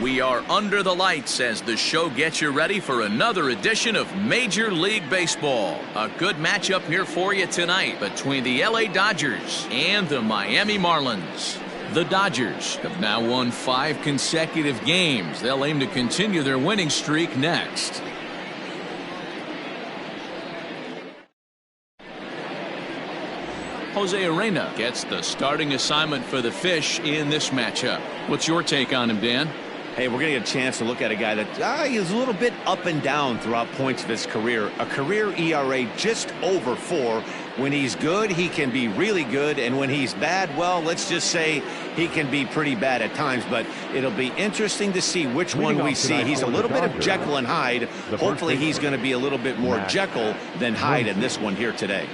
We are under the lights as the show gets you ready for another edition of Major League Baseball. A good matchup here for you tonight between the LA Dodgers and the Miami Marlins. The Dodgers have now won 5 consecutive games. They'll aim to continue their winning streak next. Jose Arena gets the starting assignment for the Fish in this matchup. What's your take on him, Dan? Hey, we're going to get a chance to look at a guy that is a little bit up and down throughout points of his career. A career ERA just over 4. When he's good, he can be really good. And when he's bad, well, let's just say he can be pretty bad at times. But it'll be interesting to see which one we see. He's a little bit of Jekyll and Hyde. Hopefully he's going to be a little bit more Jekyll than Hyde in this one here today.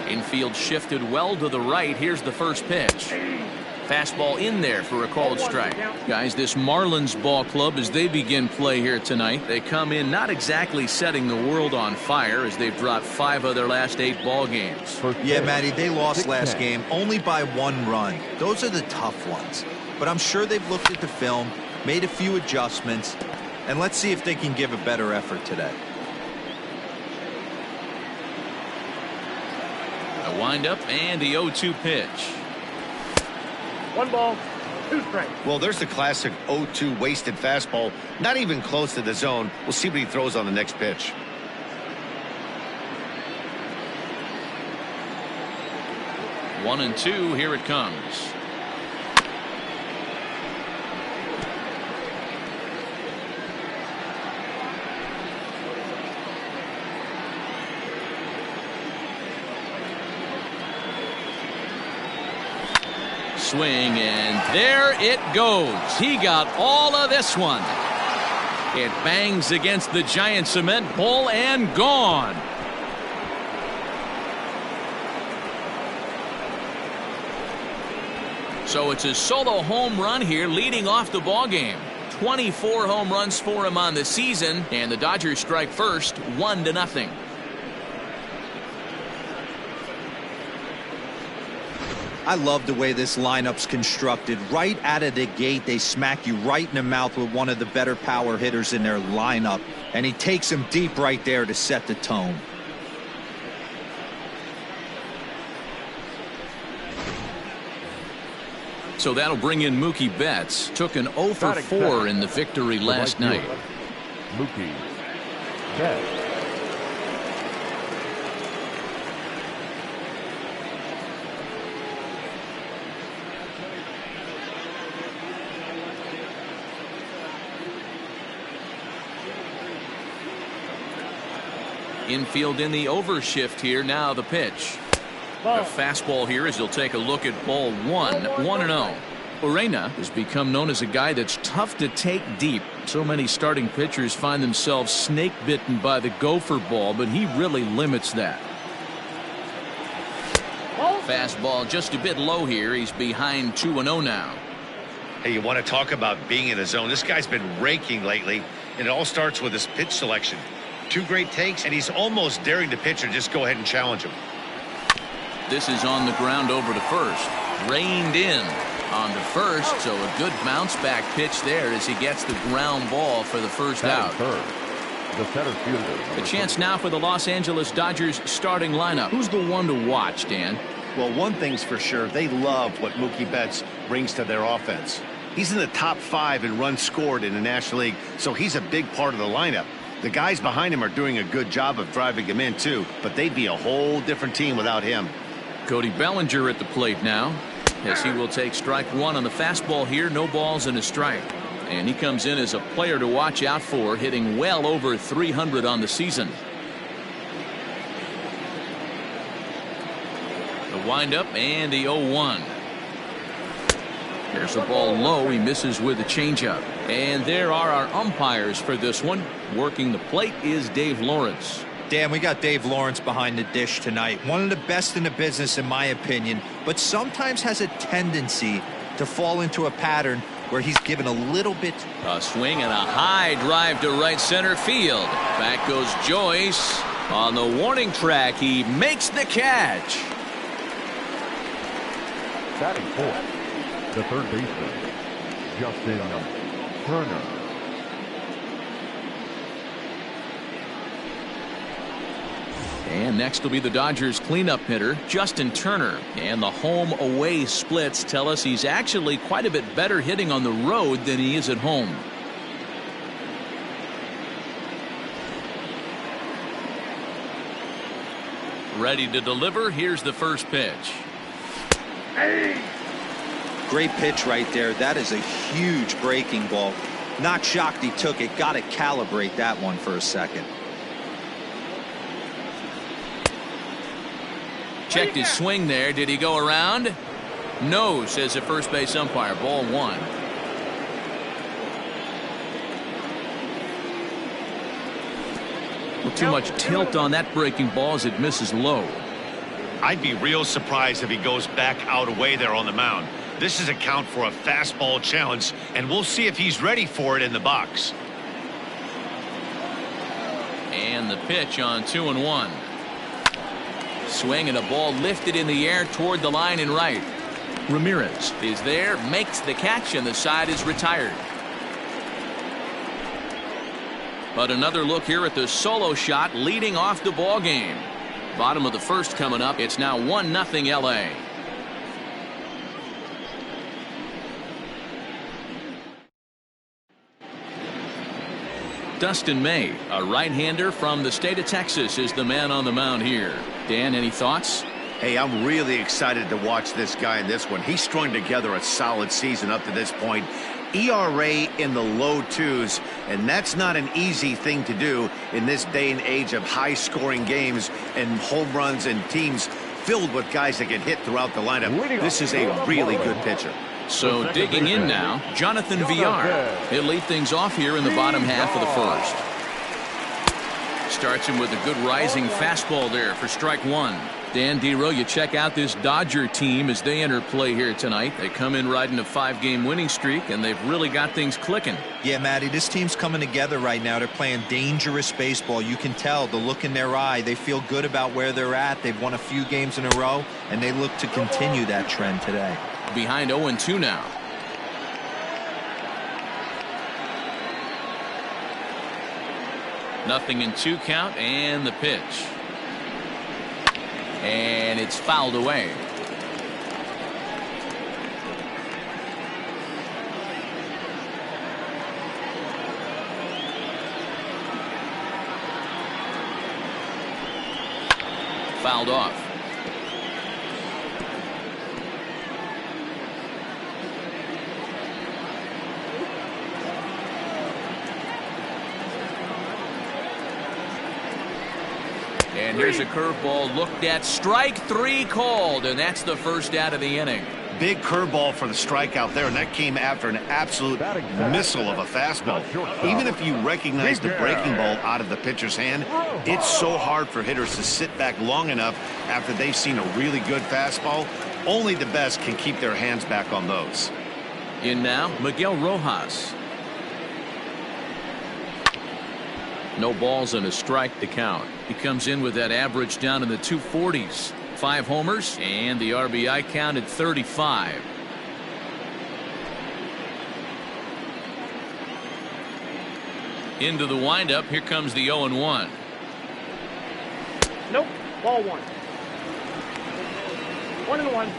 Infield shifted well to the right. Here's the first pitch. Fastball in there for a called strike. Guys, this Marlins ball club, as they begin play here tonight, they come in not exactly setting the world on fire as they've dropped 5 of their last 8 ball games. Yeah, Matty, they lost last game only by 1 run. Those are the tough ones. But I'm sure they've looked at the film, made a few adjustments, and let's see if they can give a better effort today. A windup and the 0-2 pitch. 1 ball, 2 strikes. Well, there's the classic 0-2 wasted fastball. Not even close to the zone. We'll see what he throws on the next pitch. One and 2. Here it comes. Swing, and there it goes. He got all of this one. It bangs against the giant cement pole and gone. So it's a solo home run here leading off the ball game. 24 home runs for him on the season, and the Dodgers strike first 1-0. I love the way this lineup's constructed. Right out of the gate, they smack you right in the mouth with one of the better power hitters in their lineup. And he takes him deep right there to set the tone. So that'll bring in Mookie Betts. Took an 0 for 4 in the victory last night. Mookie Betts. Infield in the overshift here. Now the pitch. A fastball here as he'll take a look at ball 1. 1-0. Arena has become known as a guy that's tough to take deep. So many starting pitchers find themselves snake bitten by the gopher ball, but he really limits that. Fastball just a bit low here. He's behind 2-0 now. Hey, you want to talk about being in the zone? This guy's been raking lately, and it all starts with his pitch selection. 2 great takes, and he's almost daring the pitcher just go ahead and challenge him. This is on the ground over to first. Reined in on the first, so a good bounce back pitch there as he gets the ground ball for the first out. The center fielder. A chance now for the Los Angeles Dodgers starting lineup. Who's the one to watch, Dan? Well, one thing's for sure, they love what Mookie Betts brings to their offense. He's in the top 5 in runs scored in the National League, so he's a big part of the lineup. The guys behind him are doing a good job of driving him in, too, but they'd be a whole different team without him. Cody Bellinger at the plate now, as he will take strike 1 on the fastball here. No balls and a strike. And he comes in as a player to watch out for, hitting well over 300 on the season. The windup and the 0-1. There's a ball low. He misses with a changeup. And there are our umpires for this one. Working the plate is Dave Lawrence. Dan, we got Dave Lawrence behind the dish tonight. One of the best in the business, in my opinion, but sometimes has a tendency to fall into a pattern where he's given a little bit. A swing and a high drive to right center field. Back goes Joyce. On the warning track, he makes the catch. Batting fourth, the third baseman, Justin Turner. And next will be the Dodgers cleanup hitter, Justin Turner. And the home-away splits tell us he's actually quite a bit better hitting on the road than he is at home. Ready to deliver. Here's the first pitch. Great pitch right there. That is a huge breaking ball. Not shocked he took it. Got to calibrate that one for a second. Checked his swing there. Did he go around? No, says the first base umpire. Ball one. Well, too much tilt on that breaking ball as it misses low. I'd be real surprised if he goes back out away there on the mound. This is a count for a fastball challenge, and we'll see if he's ready for it in the box. And the pitch on 2-1. Swing and a ball lifted in the air toward the line and right. Ramirez is there, makes the catch, and the side is retired. But another look here at the solo shot leading off the ball game. Bottom of the first coming up. It's now 1-0 LA. Dustin May, a right-hander from the state of Texas, is the man on the mound here. Dan, any thoughts? Hey, I'm really excited to watch this guy in this one. He's strung together a solid season up to this point. ERA in the low twos, and that's not an easy thing to do in this day and age of high-scoring games and home runs and teams filled with guys that can hit throughout the lineup. This is a really good pitcher. So digging in now, Jonathan Villar. He'll lead things off here in the bottom half of the first. Starts him with a good rising fastball there for strike one. Dan Dero, you check out this Dodger team as they enter play here tonight. They come in riding a 5-game winning streak, and they've really got things clicking. Yeah, Matty, this team's coming together right now. They're playing dangerous baseball. You can tell the look in their eye. They feel good about where they're at. They've won a few games in a row, and they look to continue that trend today. Behind 0-2 now. Nothing in 2 count, and the pitch. And it's fouled away. Fouled off. And here's a curveball looked at. Strike 3 called, and that's the first out of the inning. Big curveball for the strikeout there, and that came after an absolute missile of a fastball. Even if you recognize the breaking ball out of the pitcher's hand, it's so hard for hitters to sit back long enough after they've seen a really good fastball. Only the best can keep their hands back on those. In now, Miguel Rojas. No balls and a strike to count. He comes in with that average down in the 240s. 5 homers and the RBI count at 35. Into the windup. Here comes the 0-1. Nope. Ball 1. 1-1.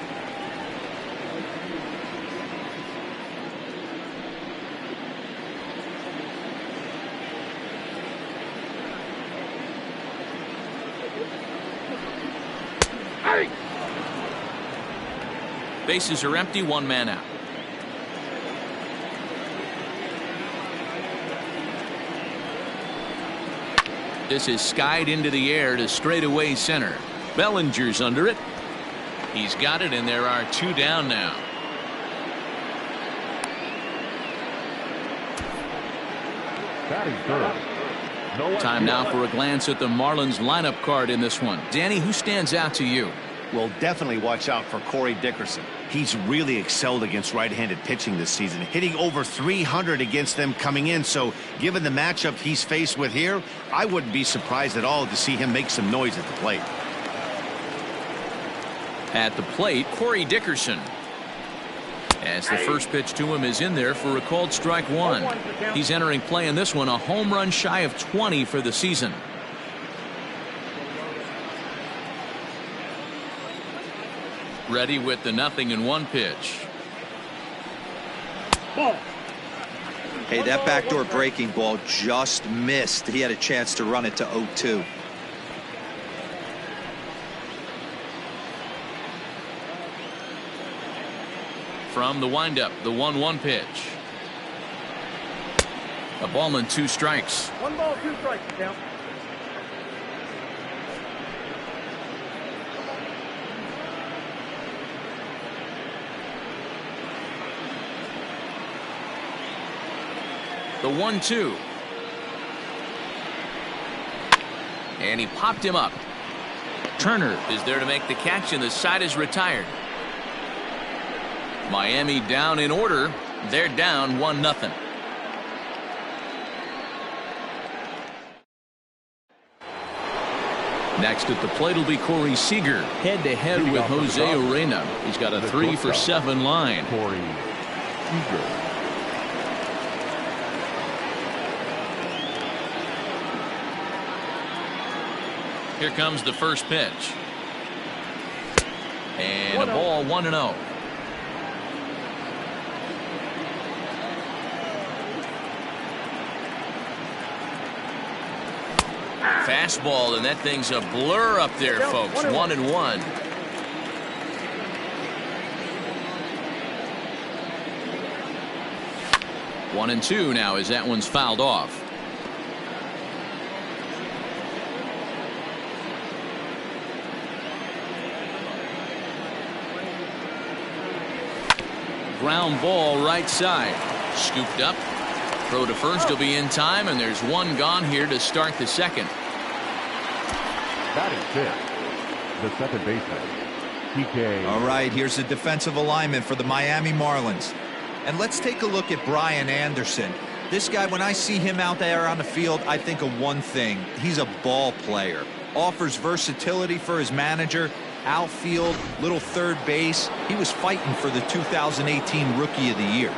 Bases are empty, 1 man out. This is skied into the air to straightaway center. Bellinger's under it. He's got it, and there are 2 down now. Batting third. Time now for a glance at the Marlins lineup card in this one. Danny, who stands out to you? Well, definitely watch out for Corey Dickerson. He's really excelled against right-handed pitching this season, hitting over 300 against them coming in. So given the matchup he's faced with here, I wouldn't be surprised at all to see him make some noise at the plate. At the plate, Corey Dickerson. As the first pitch to him is in there for a called strike one. He's entering play in this one, a home run shy of 20 for the season. Ready with the 0-1 pitch. Hey, that backdoor breaking ball just missed. He had a chance to run it to 0-2. From the windup, the 1-1 pitch. A ball and 2 strikes. 1 ball, 2 strikes, count. The 1-2. And he popped him up. Turner is there to make the catch, and the side is retired. Miami down in order. They're down 1-0. Next at the plate will be Corey Seager, head-to-head with Jose Urena. He's got a 3-for-7 line. Corey Seager. Here comes the first pitch. And a ball, 1-0. Fastball, and that thing's a blur up there, folks. 1-1. One and two now as that one's fouled off. Ground ball right side. Scooped up. Throw to first will be in time, and there's one gone here to start the second. Batting fifth, the second baseman, PK. All right, here's the defensive alignment for the Miami Marlins. And let's take a look at Brian Anderson. This guy, when I see him out there on the field, I think of one thing. He's a ball player. Offers versatility for his manager. Outfield, little third base. He was fighting for the 2018 Rookie of the Year.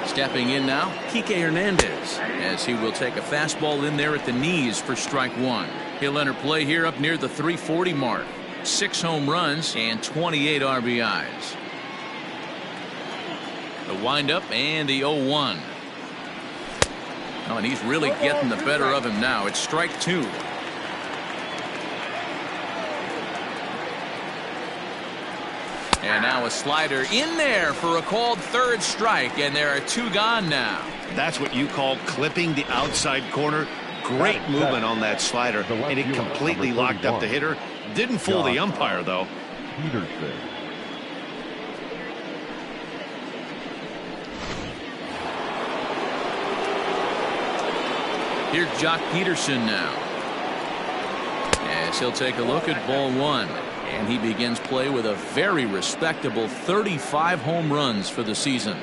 Stepping in now, Kike Hernandez, as he will take a fastball in there at the knees for strike one. He'll enter play here up near the 340 mark. 6 home runs and 28 RBIs. The windup and the 0-1. Oh, and he's really getting the better of him now. It's strike two. And now a slider in there for a called third strike, and there are 2 gone now. That's what you call clipping the outside corner. Great movement on that slider, and it completely locked up the hitter. Didn't fool the umpire, though. Peterson. Here's Jock Peterson now, as he'll take a look at ball one. And he begins play with a very respectable 35 home runs for the season.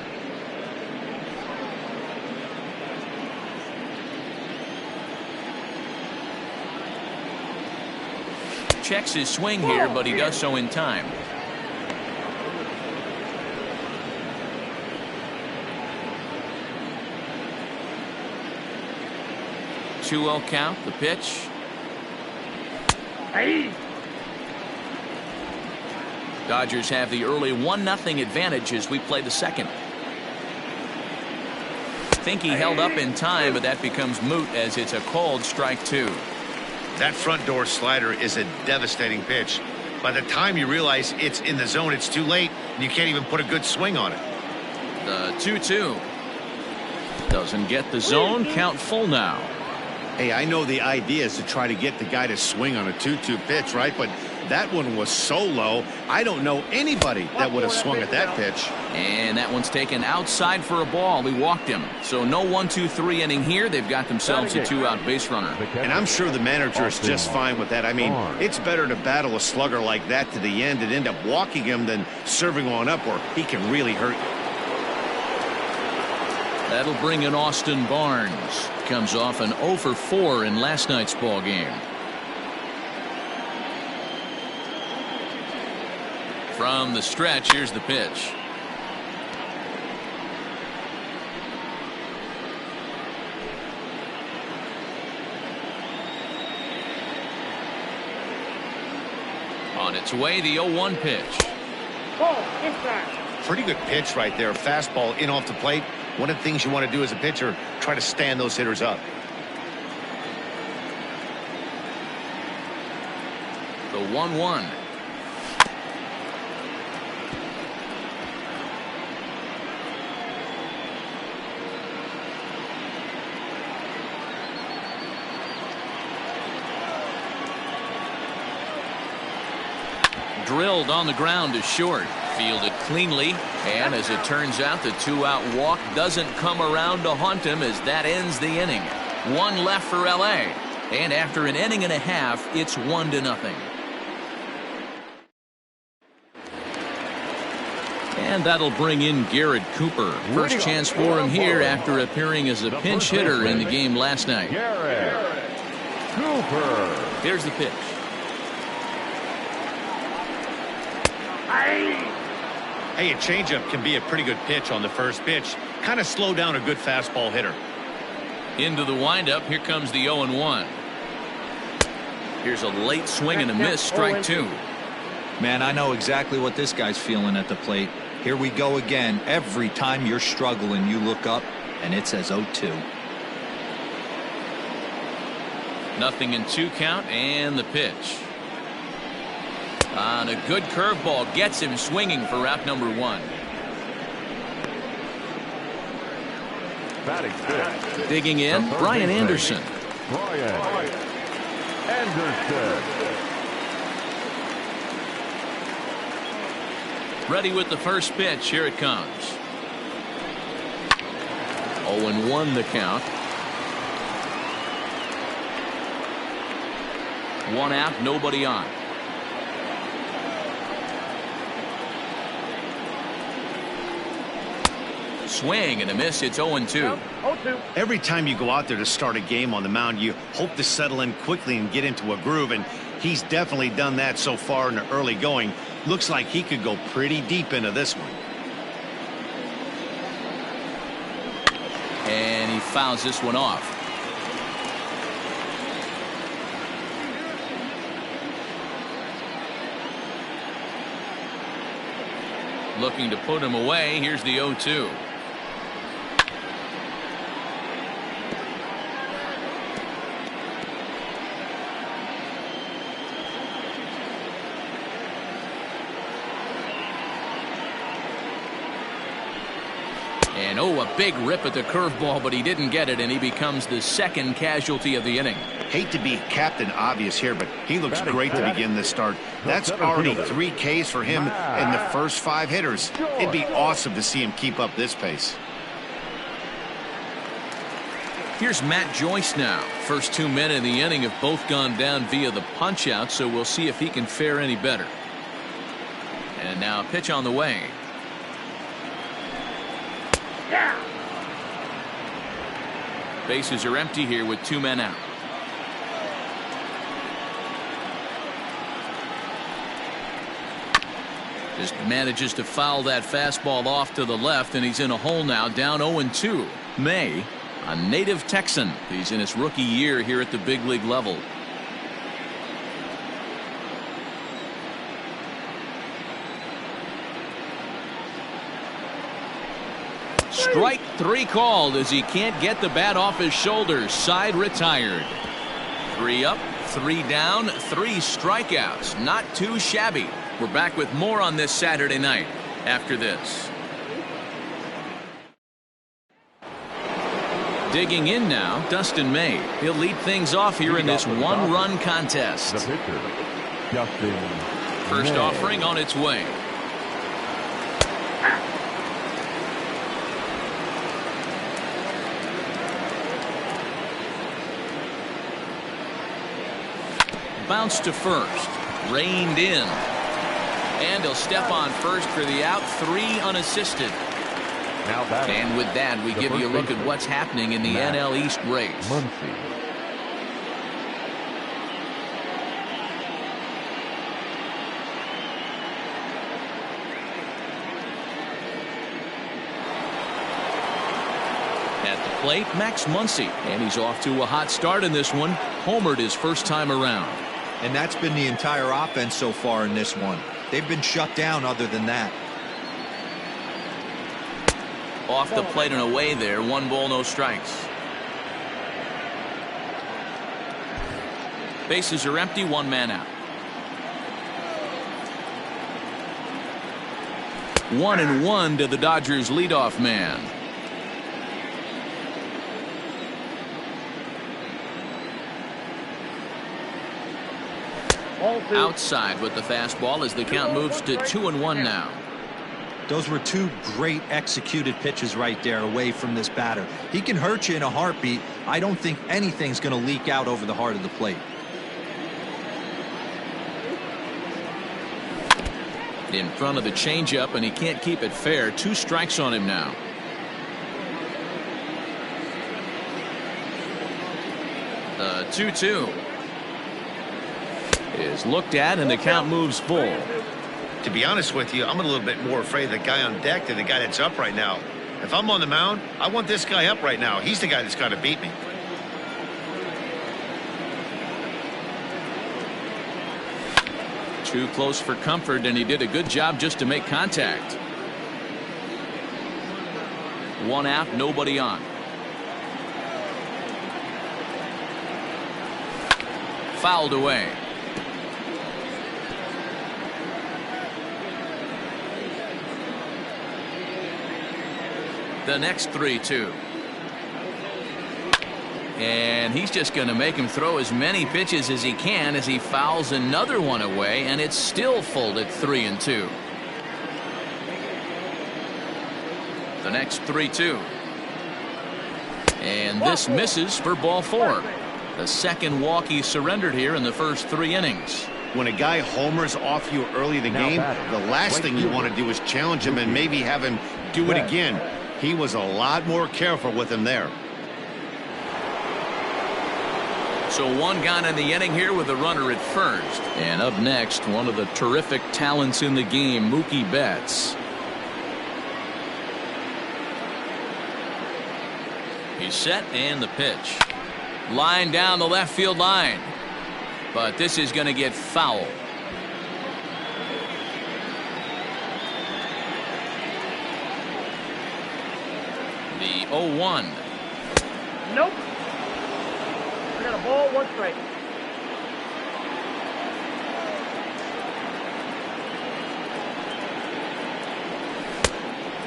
Checks his swing here, but he does so in time. Two-0 count, the pitch. Hey. Dodgers have the early 1-0 advantage as we play the second. Think he held up in time, but that becomes moot as it's a called strike two. That front door slider is a devastating pitch. By the time you realize it's in the zone, it's too late, and you can't even put a good swing on it. The 2-2. Doesn't get the zone. Count full now. Hey, I know the idea is to try to get the guy to swing on a 2-2 pitch, right? But that one was so low, I don't know anybody that would have swung at that pitch. And that one's taken outside for a ball. He walked him. So no 1-2-3 inning here. They've got themselves a 2-out base runner. And I'm sure the manager is just fine with that. I mean, it's better to battle a slugger like that to the end and end up walking him than serving one up where he can really hurt you. That'll bring in Austin Barnes. Comes off an 0-for-4 in last night's ball game. From the stretch, here's the pitch. On its way, the 0-1 pitch. Pretty good pitch right there. Fastball in off the plate. One of the things you want to do as a pitcher, try to stand those hitters up. The 1-1. Drilled on the ground to short. Fielded cleanly, and as it turns out, the 2-out walk doesn't come around to haunt him as that ends the inning. One left for LA, and after an inning and a half, it's 1-0. And that'll bring in Garrett Cooper. First chance for him here after appearing as a pinch hitter in the game last night. Garrett Cooper. Here's the pitch. Hey, a changeup can be a pretty good pitch on the first pitch. Kind of slow down a good fastball hitter. Into the windup. Here comes the 0-1. Here's a late swing and a miss. Strike two. Man, I know exactly what this guy's feeling at the plate. Here we go again. Every time you're struggling, you look up and it says 0-2. 0-2 count, and the pitch. On a good curveball gets him swinging for out number one. Batting fifth. Digging in, Brian Anderson. Brian Anderson. Ready with the first pitch. Here it comes. 0-1 the count. One out, nobody on. Swing and a miss. It's 0-2. Every time you go out there to start a game on the mound, you hope to settle in quickly and get into a groove, and he's definitely done that so far in the early going. Looks like he could go pretty deep into this one. And he fouls this one off. Looking to put him away. Here's the 0-2. And a big rip at the curveball, but he didn't get it, and he becomes the second casualty of the inning. Hate to be Captain Obvious here, but he looks great to begin this start. That's already 3 Ks for him in the first 5 hitters. It'd be awesome to see him keep up this pace. Here's Matt Joyce now. First 2 men in the inning have both gone down via the punch-out, so we'll see if he can fare any better. And now a pitch on the way. Bases are empty here with 2 men out. Just manages to foul that fastball off to the left, and he's in a hole now, down 0-2. May, a native Texan. He's in his rookie year here at the big league level. Strike 3 called as he can't get the bat off his shoulders. Side retired. 3 up, 3 down, 3 strikeouts. Not too shabby. We're back with more on this Saturday night after this. Digging in now, Dustin May. He'll lead things off here in this 1-run contest. The pitcher, Dustin First May. offering on its way. Bounce to first. Reined in. And he'll step on first for the out. 3 unassisted. Now batting. And with that, we give you a look at what's happening in the NL East race. Muncy. At the plate, Max Muncy. And he's off to a hot start in this one. Homered his first time around. And that's been the entire offense so far in this one. They've been shut down other than that. Off the plate and away there. 1 ball, no strikes. Bases are empty. 1 man out. 1-1 to the Dodgers leadoff man. Outside with the fastball as the count moves to 2-1 now. Those were 2 great executed pitches right there away from this batter. He can hurt you in a heartbeat. I don't think anything's going to leak out over the heart of the plate. In front of the changeup, and he can't keep it fair. 2 strikes on him now. The 2-2 is looked at, and the count moves full. To be honest with you, I'm a little bit more afraid of the guy on deck than the guy that's up right now. If I'm on the mound, I want this guy up right now. He's the guy that's got to beat me. Too close for comfort, and he did a good job just to make contact. 1 out, nobody on. Fouled away. The next 3-2. And he's just going to make him throw as many pitches as he can as he fouls another one away, and it's still full at 3-2. The next 3-2. And this misses for ball 4. The second walk he surrendered here in the first 3 innings. When a guy homers off you early in the game, the last thing you want to do is challenge him and maybe have him do it again. He was a lot more careful with him there. So 1 gone in the inning here with a runner at first. And up next, one of the terrific talents in the game, Mookie Betts. He's set, and the pitch. Line down the left field line. But this is going to get foul. The 0-1. Nope. I got a ball, 1 strike.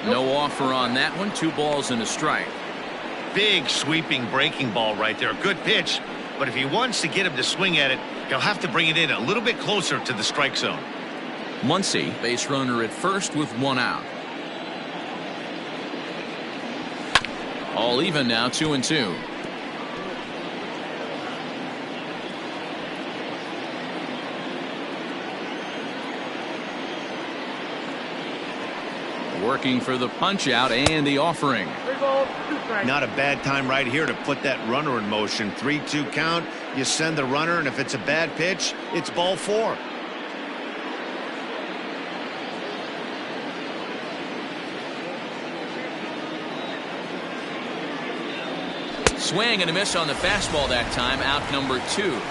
No offer on that one. 2 balls and a strike. Big sweeping breaking ball right there. Good pitch. But if he wants to get him to swing at it, he'll have to bring it in a little bit closer to the strike zone. Muncy, base runner at first with 1 out. All even now, 2-2. Working for the punch out and the offering. 3 balls, 2 strikes. Not a bad time right here to put that runner in motion. 3-2 count. You send the runner, and if it's a bad pitch, it's ball 4. Swing and a miss on the fastball that time. Out number 2.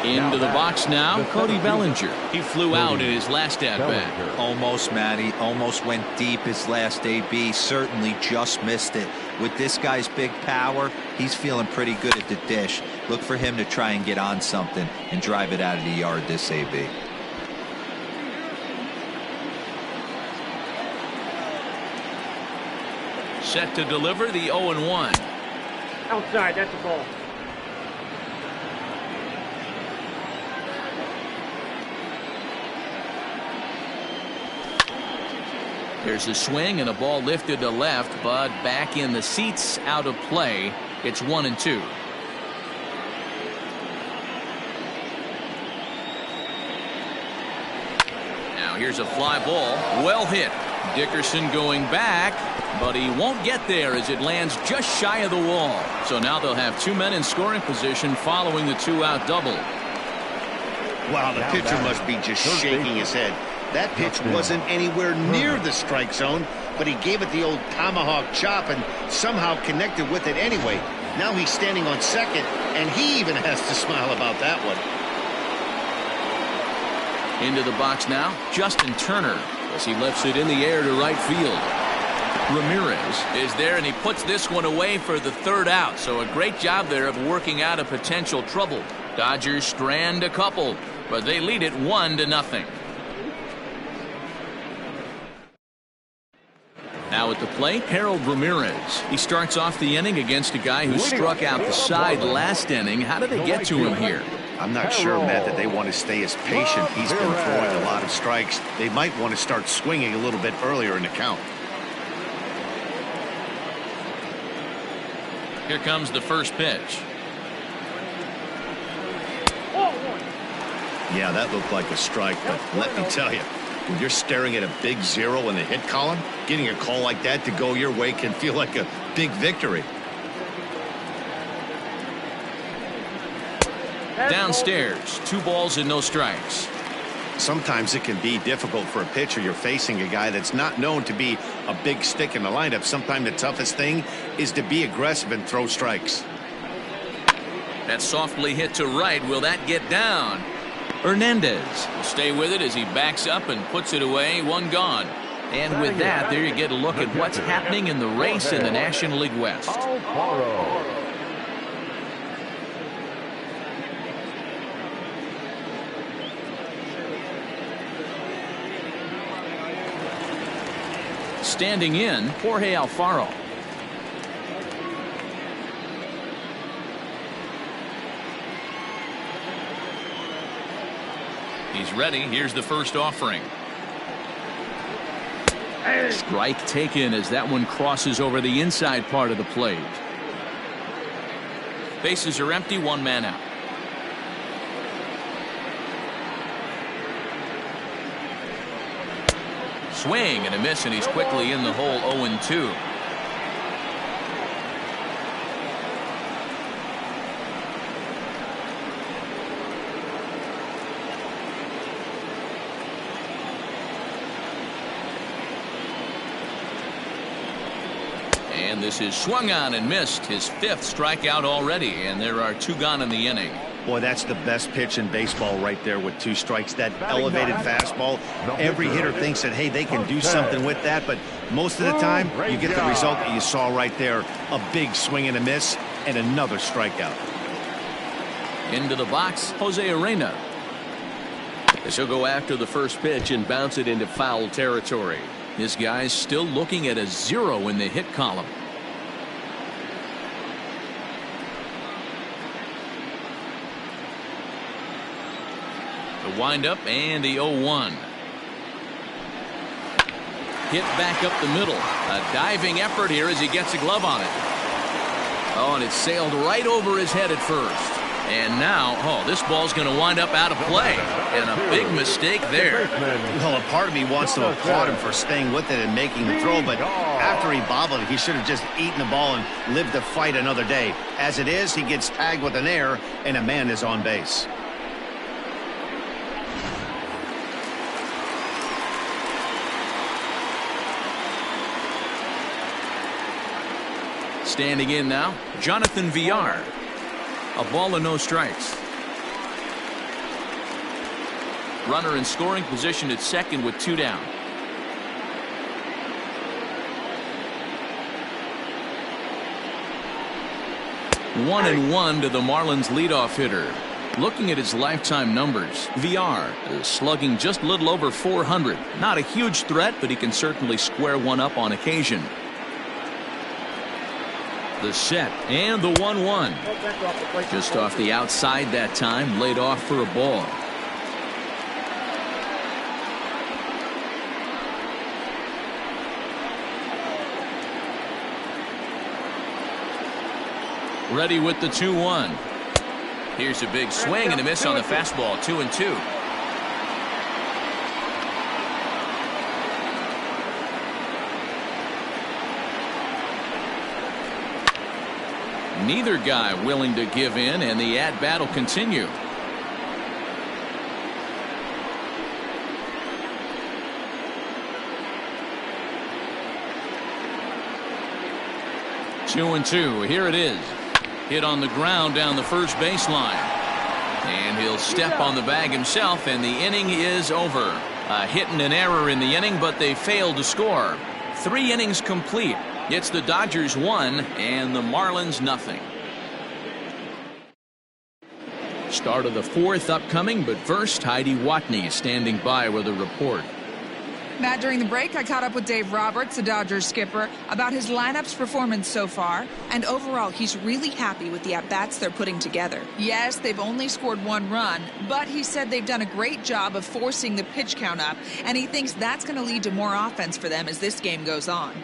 Into the box now, Cody Bellinger. He flew out in his last at-bat. Almost, Matty. Almost went deep his last AB. Certainly just missed it. With this guy's big power, he's feeling pretty good at the dish. Look for him to try and get on something and drive it out of the yard this AB. Set to deliver the 0-1. Outside, that's a ball. Here's a swing and a ball lifted to left, but back in the seats, out of play. It's 1-2. Now here's a fly ball, well hit. Dickerson going back, but he won't get there as it lands just shy of the wall. So now they'll have 2 men in scoring position following the 2-out double. Wow, the pitcher must be just shaking his head. That pitch wasn't anywhere near the strike zone, but he gave it the old tomahawk chop and somehow connected with it anyway. Now he's standing on second, and he even has to smile about that one. Into the box now, Justin Turner, as he lifts it in the air to right field. Ramirez is there, and he puts this one away for the third out. So a great job there of working out a potential trouble. Dodgers strand a couple, but they lead it 1-0. Now at the plate, Harold Ramirez. He starts off the inning against a guy who struck out the side last inning. How did they get to him here? I'm not sure, Matt, that they want to stay as patient. He's been throwing a lot of strikes. They might want to start swinging a little bit earlier in the count. Here comes the first pitch. Yeah, that looked like a strike, but let me tell you, when you're staring at a big 0 in the hit column, getting a call like that to go your way can feel like a big victory. Downstairs, 2 balls and no strikes. Sometimes it can be difficult for a pitcher. You're facing a guy that's not known to be a big stick in the lineup. Sometimes the toughest thing is to be aggressive and throw strikes. That softly hit to right. Will that get down? Hernandez will stay with it as he backs up and puts it away. 1 gone. And with that, there you get a look at what's happening in the race in the National League West. Standing in, Jorge Alfaro. He's ready. Here's the first offering. Strike taken as that one crosses over the inside part of the plate. Bases are empty, 1 man out. Swing and a miss, and he's quickly in the hole. 0-2. And this is swung on and missed. His 5th strikeout already, and there are 2 gone in the inning. Boy, that's the best pitch in baseball right there with 2 strikes. That elevated fastball. Every hitter thinks that, hey, they can do something with that, but most of the time you get the result that you saw right there. A big swing and a miss and another strikeout. Into the box, Jose Arena. As he'll go after the first pitch and bounce it into foul territory. This guy's still looking at a 0 in the hit column. The windup and the 0-1. Hit back up the middle. A diving effort here as he gets a glove on it. Oh, and it sailed right over his head at first. And now, oh, this ball's going to wind up out of play. And a big mistake there. Well, a part of me wants to applaud him for staying with it and making the throw, but after he bobbled, he should have just eaten the ball and lived to fight another day. As it is, he gets tagged with an error, and a man is on base. Standing in now, Jonathan Villar. A ball and no strikes. Runner in scoring position at second with 2 down. One and 1 to the Marlins leadoff hitter. Looking at his lifetime numbers, Villar is slugging just a little over 400. Not a huge threat, but he can certainly square one up on occasion. The set and the 1-1. Just off the outside that time, laid off for a ball. Ready with the 2-1. Here's a big swing and a miss on the fastball. 2-2. Neither guy willing to give in, and the at-bat will continue. Two and two. Here it is. Hit on the ground down the first baseline. And he'll step on the bag himself, and the inning is over. A hit and an error in the inning, but they failed to score. 3 innings complete. It's the Dodgers 1 and the Marlins nothing. Start of the 4th upcoming, but first, Heidi Watney standing by with a report. Matt, during the break, I caught up with Dave Roberts, the Dodgers skipper, about his lineup's performance so far. And overall, he's really happy with the at-bats they're putting together. Yes, they've only scored 1 run, but he said they've done a great job of forcing the pitch count up, and he thinks that's going to lead to more offense for them as this game goes on.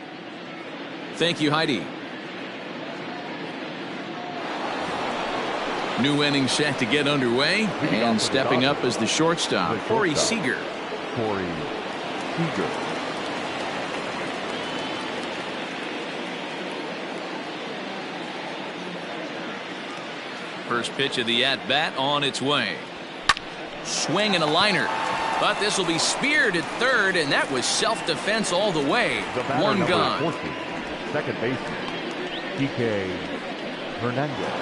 Thank you, Heidi. New inning set to get underway, and stepping up as the shortstop, Corey Seager. Corey Seager. First pitch of the at-bat on its way. Swing and a liner. But this will be speared at third, and that was self-defense all the way. One gone. 40, second baseman, Kike Hernandez.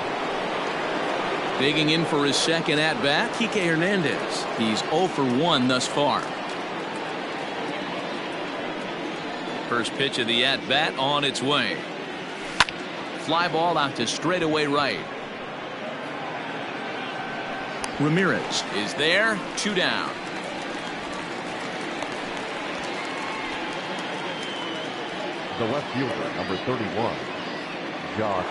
Digging in for his second at-bat, Kike Hernandez. He's 0 for 1 thus far. First pitch of the at-bat on its way. Fly ball out to straightaway right. Ramirez is there, 2 down. The left fielder, number 31, Josh.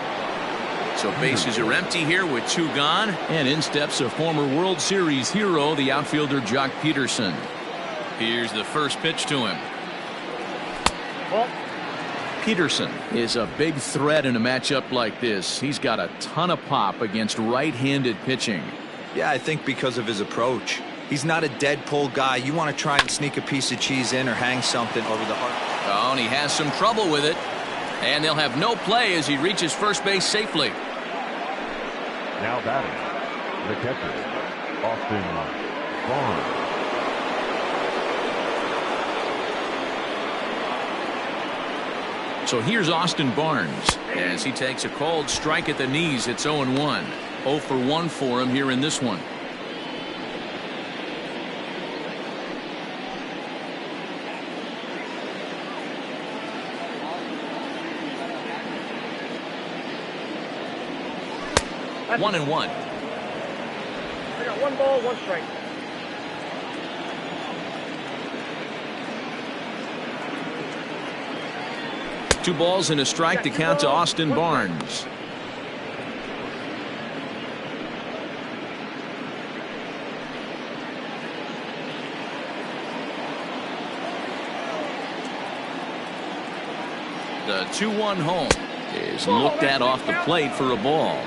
So bases are empty here with 2 gone, and in steps a former World Series hero, the outfielder Jock Peterson. Here's the first pitch to him. Ball. Peterson is a big threat in a matchup like this. He's got a ton of pop against right-handed pitching. Yeah, I think because of his approach. He's not a dead pull guy. You want to try and sneak a piece of cheese in or hang something over the heart. Oh, and he has some trouble with it. And they'll have no play as he reaches first base safely. Now batting, the catcher, Austin Barnes. So here's Austin Barnes as he takes a cold strike at the knees. It's 0-1. 0 for 1 for him here in this one. That's 1-1. I got 1 ball, 1 strike. Two balls and a strike to count to Austin Barnes. The 2-1 home is looked at off the plate for a ball.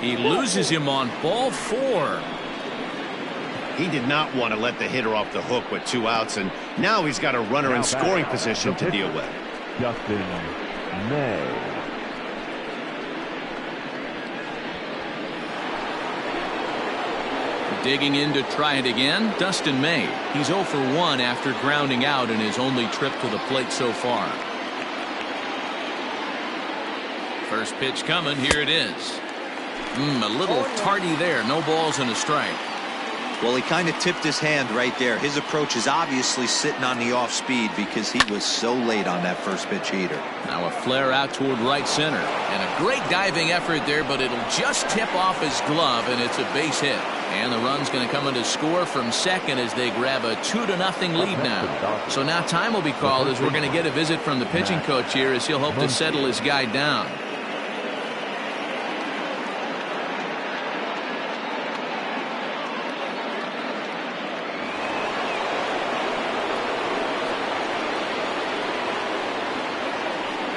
He loses him on ball 4. He did not want to let the hitter off the hook with 2 outs, and now he's got a runner in scoring position to deal with. Justin May. Digging in to try it again, Dustin May. He's 0 for 1 after grounding out in his only trip to the plate so far. First pitch coming. Here it is. A little tardy there. No balls and a strike. Well, he kind of tipped his hand right there. His approach is obviously sitting on the off speed because he was so late on that first pitch heater. Now a flare out toward right center. And a great diving effort there, but it'll just tip off his glove, and it's a base hit. And the run's going to come in to score from second as they grab a 2-0 lead now. So now time will be called as we're going to get a visit from the pitching coach here as he'll hope to settle his guy down.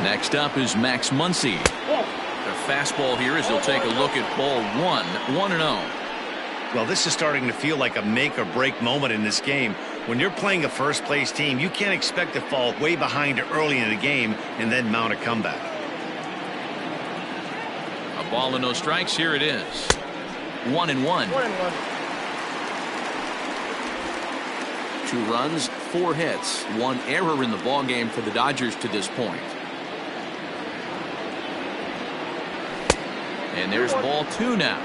Next up is Max Muncy. The fastball here as he'll take a look at ball 1, 1-0. Well, this is starting to feel like a make or break moment in this game. When you're playing a first place team, you can't expect to fall way behind early in the game and then mount a comeback. A ball and no strikes. Here it is. 1-1. 1-1. 2 runs, 4 hits, 1 error in the ballgame for the Dodgers to this point. And there's ball 2 now.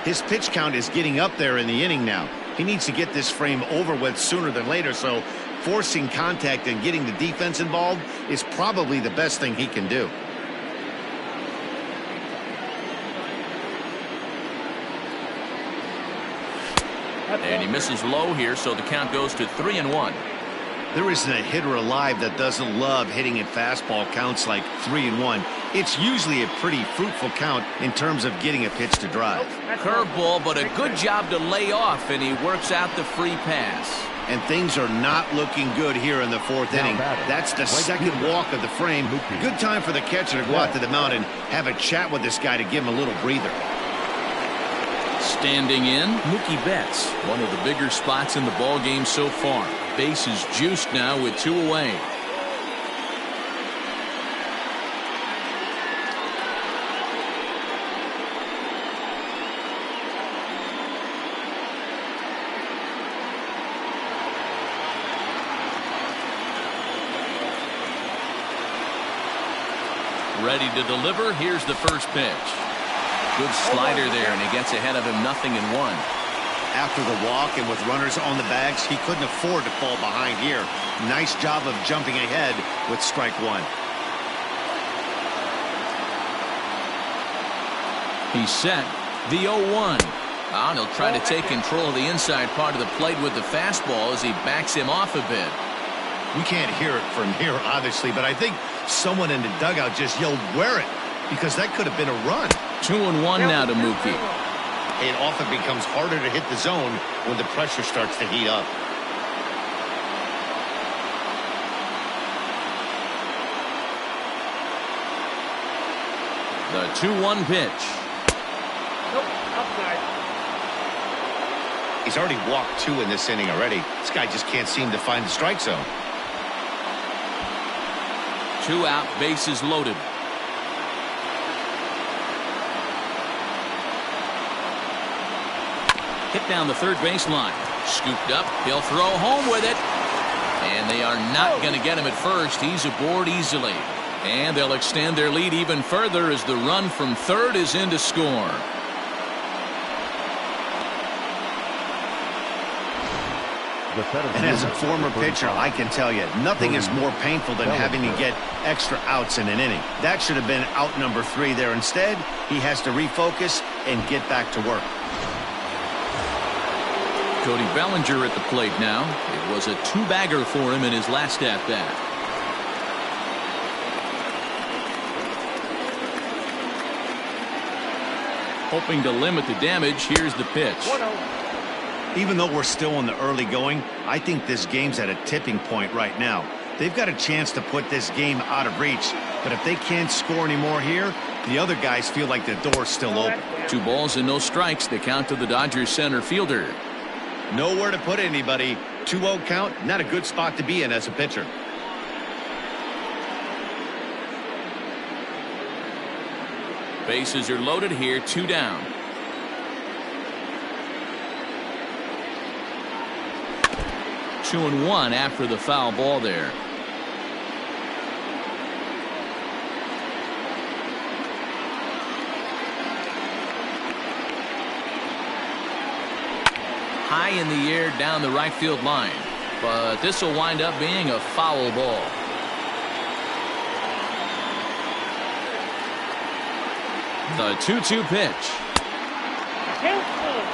His pitch count is getting up there in the inning now. He needs to get this frame over with sooner than later, so forcing contact and getting the defense involved is probably the best thing he can do. And he misses low here, so the count goes to 3-1. There isn't a hitter alive that doesn't love hitting at fastball counts like 3-1. It's usually a pretty fruitful count in terms of getting a pitch to drive. Curveball, but a good job to lay off, and he works out the free pass. And things are not looking good here in the 4th inning. That's the second walk of the frame. Good time for the catcher to go out to the mound and have a chat with this guy to give him a little breather. Standing in, Mookie Betts, one of the bigger spots in the ball game so far. Bases juiced now with 2 away. Ready to deliver. Here's the first pitch. Good slider there, and he gets ahead of him 0-1. After the walk and with runners on the bags, he couldn't afford to fall behind here. Nice job of jumping ahead with strike 1. He's set. The 0-1. And he'll try to take control of the inside part of the plate with the fastball as he backs him off a bit. We can't hear it from here, obviously, but I think someone in the dugout just yelled, "Wear it," because that could have been a run. 2-1 now to Mookie. It often becomes harder to hit the zone when the pressure starts to heat up. The 2-1 pitch. Nope, outside. He's already walked 2 in this inning already. This guy just can't seem to find the strike zone. 2 out, bases loaded. Hit down the third baseline. Scooped up. He'll throw home with it. And they are not going to get him at first. He's aboard easily. And they'll extend their lead even further as the run from third is in to score. And as a former pitcher, I can tell you, nothing is more painful than having to get extra outs in an inning. That should have been out number 3 there. Instead, he has to refocus and get back to work. Cody Bellinger at the plate now. It was a 2-bagger for him in his last at-bat. Hoping to limit the damage, here's the pitch. 1-0. Even though we're still in the early going, I think this game's at a tipping point right now. They've got a chance to put this game out of reach, but if they can't score anymore here, the other guys feel like the door's still open. 2 balls and no strikes, the count to the Dodgers center fielder. Nowhere to put anybody. 2-0 count, not a good spot to be in as a pitcher. Bases are loaded here, 2 down. Two and 1 after the foul ball there. High in the air down the right field line, but this will wind up being a foul ball. The 2-2 pitch.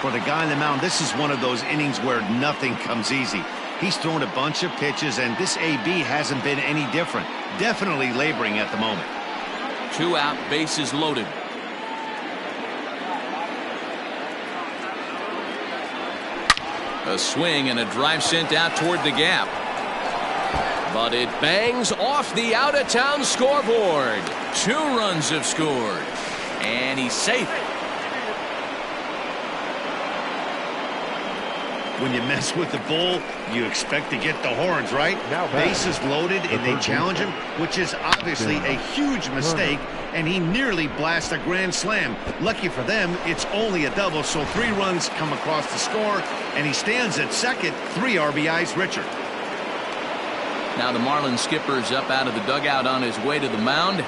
For the guy on the mound, this is one of those innings where nothing comes easy. He's thrown a bunch of pitches, and this AB hasn't been any different. Definitely laboring at the moment. 2 out, bases loaded. A swing and a drive sent out toward the gap. But it bangs off the out-of-town scoreboard. 2 runs have scored. And he's safe. When you mess with the bull, you expect to get the horns, right? Bases loaded and they challenge him, which is obviously a huge mistake, and he nearly blasts a grand slam. Lucky for them, it's only a double, so 3 runs come across the score, and he stands at second, 3 RBIs richer. Now the Marlins skipper's up out of the dugout on his way to the mound,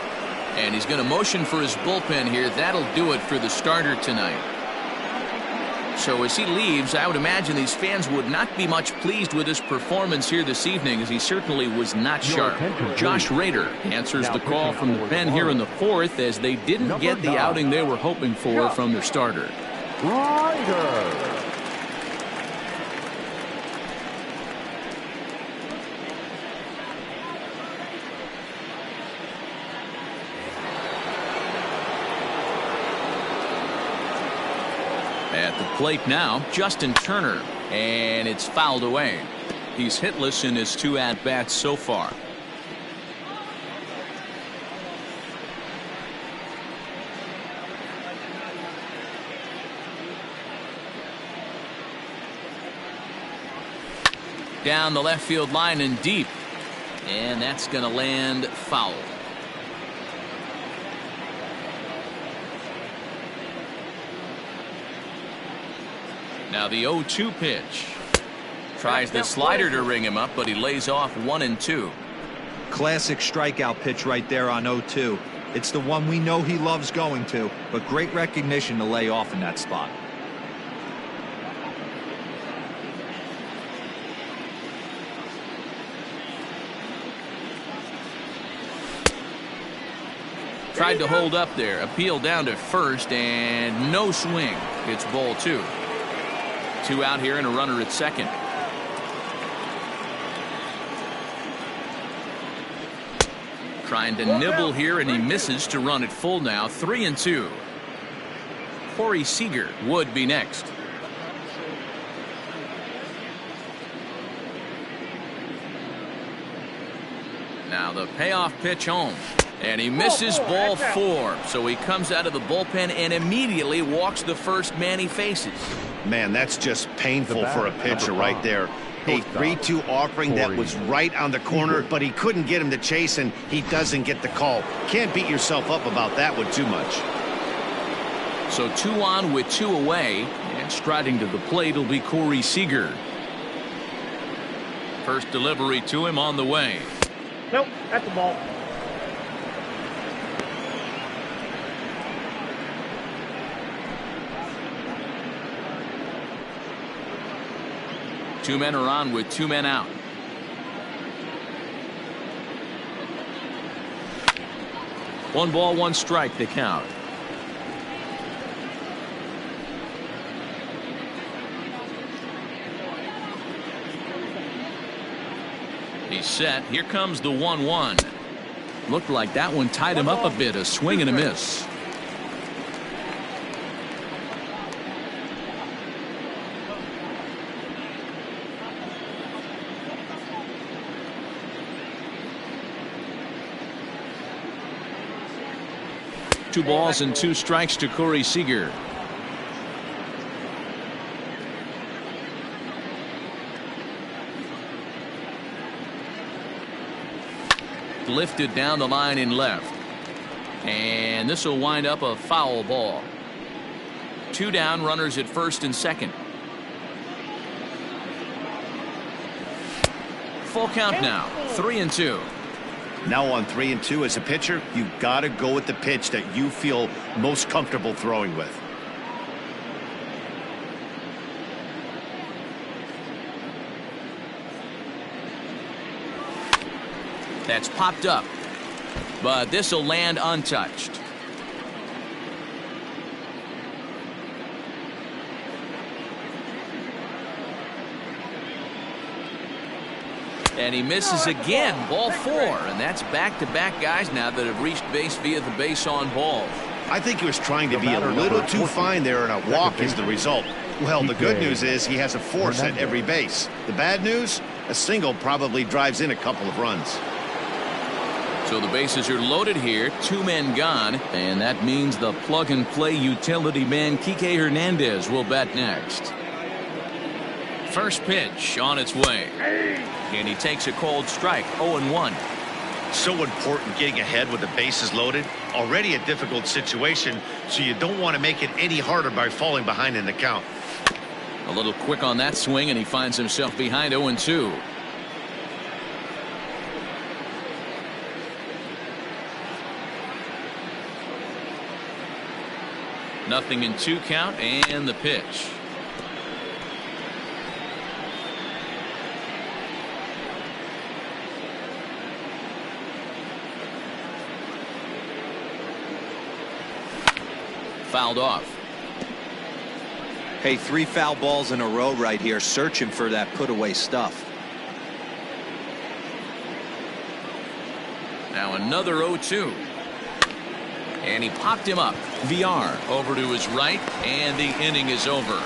and he's going to motion for his bullpen here. That'll do it for the starter tonight. So as he leaves, I would imagine these fans would not be much pleased with his performance here this evening, as he certainly was not sharp. Josh Rader answers the call from the pen here in the 4th, as they didn't get the outing they were hoping for from their starter. Ryder. At the plate now, Justin Turner, and it's fouled away. He's hitless in his 2 at-bats so far. Down the left field line and deep, and that's going to land foul. Now the 0-2 pitch. Tries the slider to ring him up, but he lays off 1 and 2. Classic strikeout pitch right there on 0-2. It's the one we know he loves going to, but great recognition to lay off in that spot. Tried to hold up there. Appeal down to first, and no swing. It's ball 2. 2 out here and a runner at second. Trying to nibble here, and he misses to run it full now. 3 and 2. Corey Seager would be next. Now the payoff pitch home. And he misses ball 4. So he comes out of the bullpen and immediately walks the first man he faces. Man, that's just painful for a pitcher right there. A 3-2 offering that was right on the corner, but he couldn't get him to chase, and he doesn't get the call. Can't beat yourself up about that one too much. So 2 on with 2 away, and striding to the plate will be Corey Seager. First delivery to him on the way. Nope, that's the ball. Two men are on with 2 men out. One ball, 1 strike, the count. He's set. Here comes the 1-1. Looked like that one tied him up a bit. A swing and a miss. Two balls and 2 strikes to Corey Seager. Lifted down the line in left, and this will wind up a foul ball. 2 down, runners at first and second. Full count now. 3 and 2. Now on 3 and 2 as a pitcher, you got to go with the pitch that you feel most comfortable throwing with. That's popped up, but this will land untouched. And he misses again. Ball 4, and that's back-to-back guys now that have reached base via the base on ball. I think he was trying to be a little too fine there, and a walk is the result. Well, the good news is he has a force at every base. The bad news, a single probably drives in a couple of runs. So the bases are loaded here, 2 men gone, and that means the plug-and-play utility man Kike Hernandez will bat next. First pitch on its way, and he takes a cold strike. 0-1. It's so important getting ahead with the bases loaded. Already a difficult situation, so you don't want to make it any harder by falling behind in the count. A little quick on that swing, and he finds himself behind 0-2. Nothing in 2 count, and the pitch. Fouled off. Hey, 3 foul balls in a row right here, searching for that put away stuff. Now another 0-2. And he popped him up. VR over to his right, and the inning is over.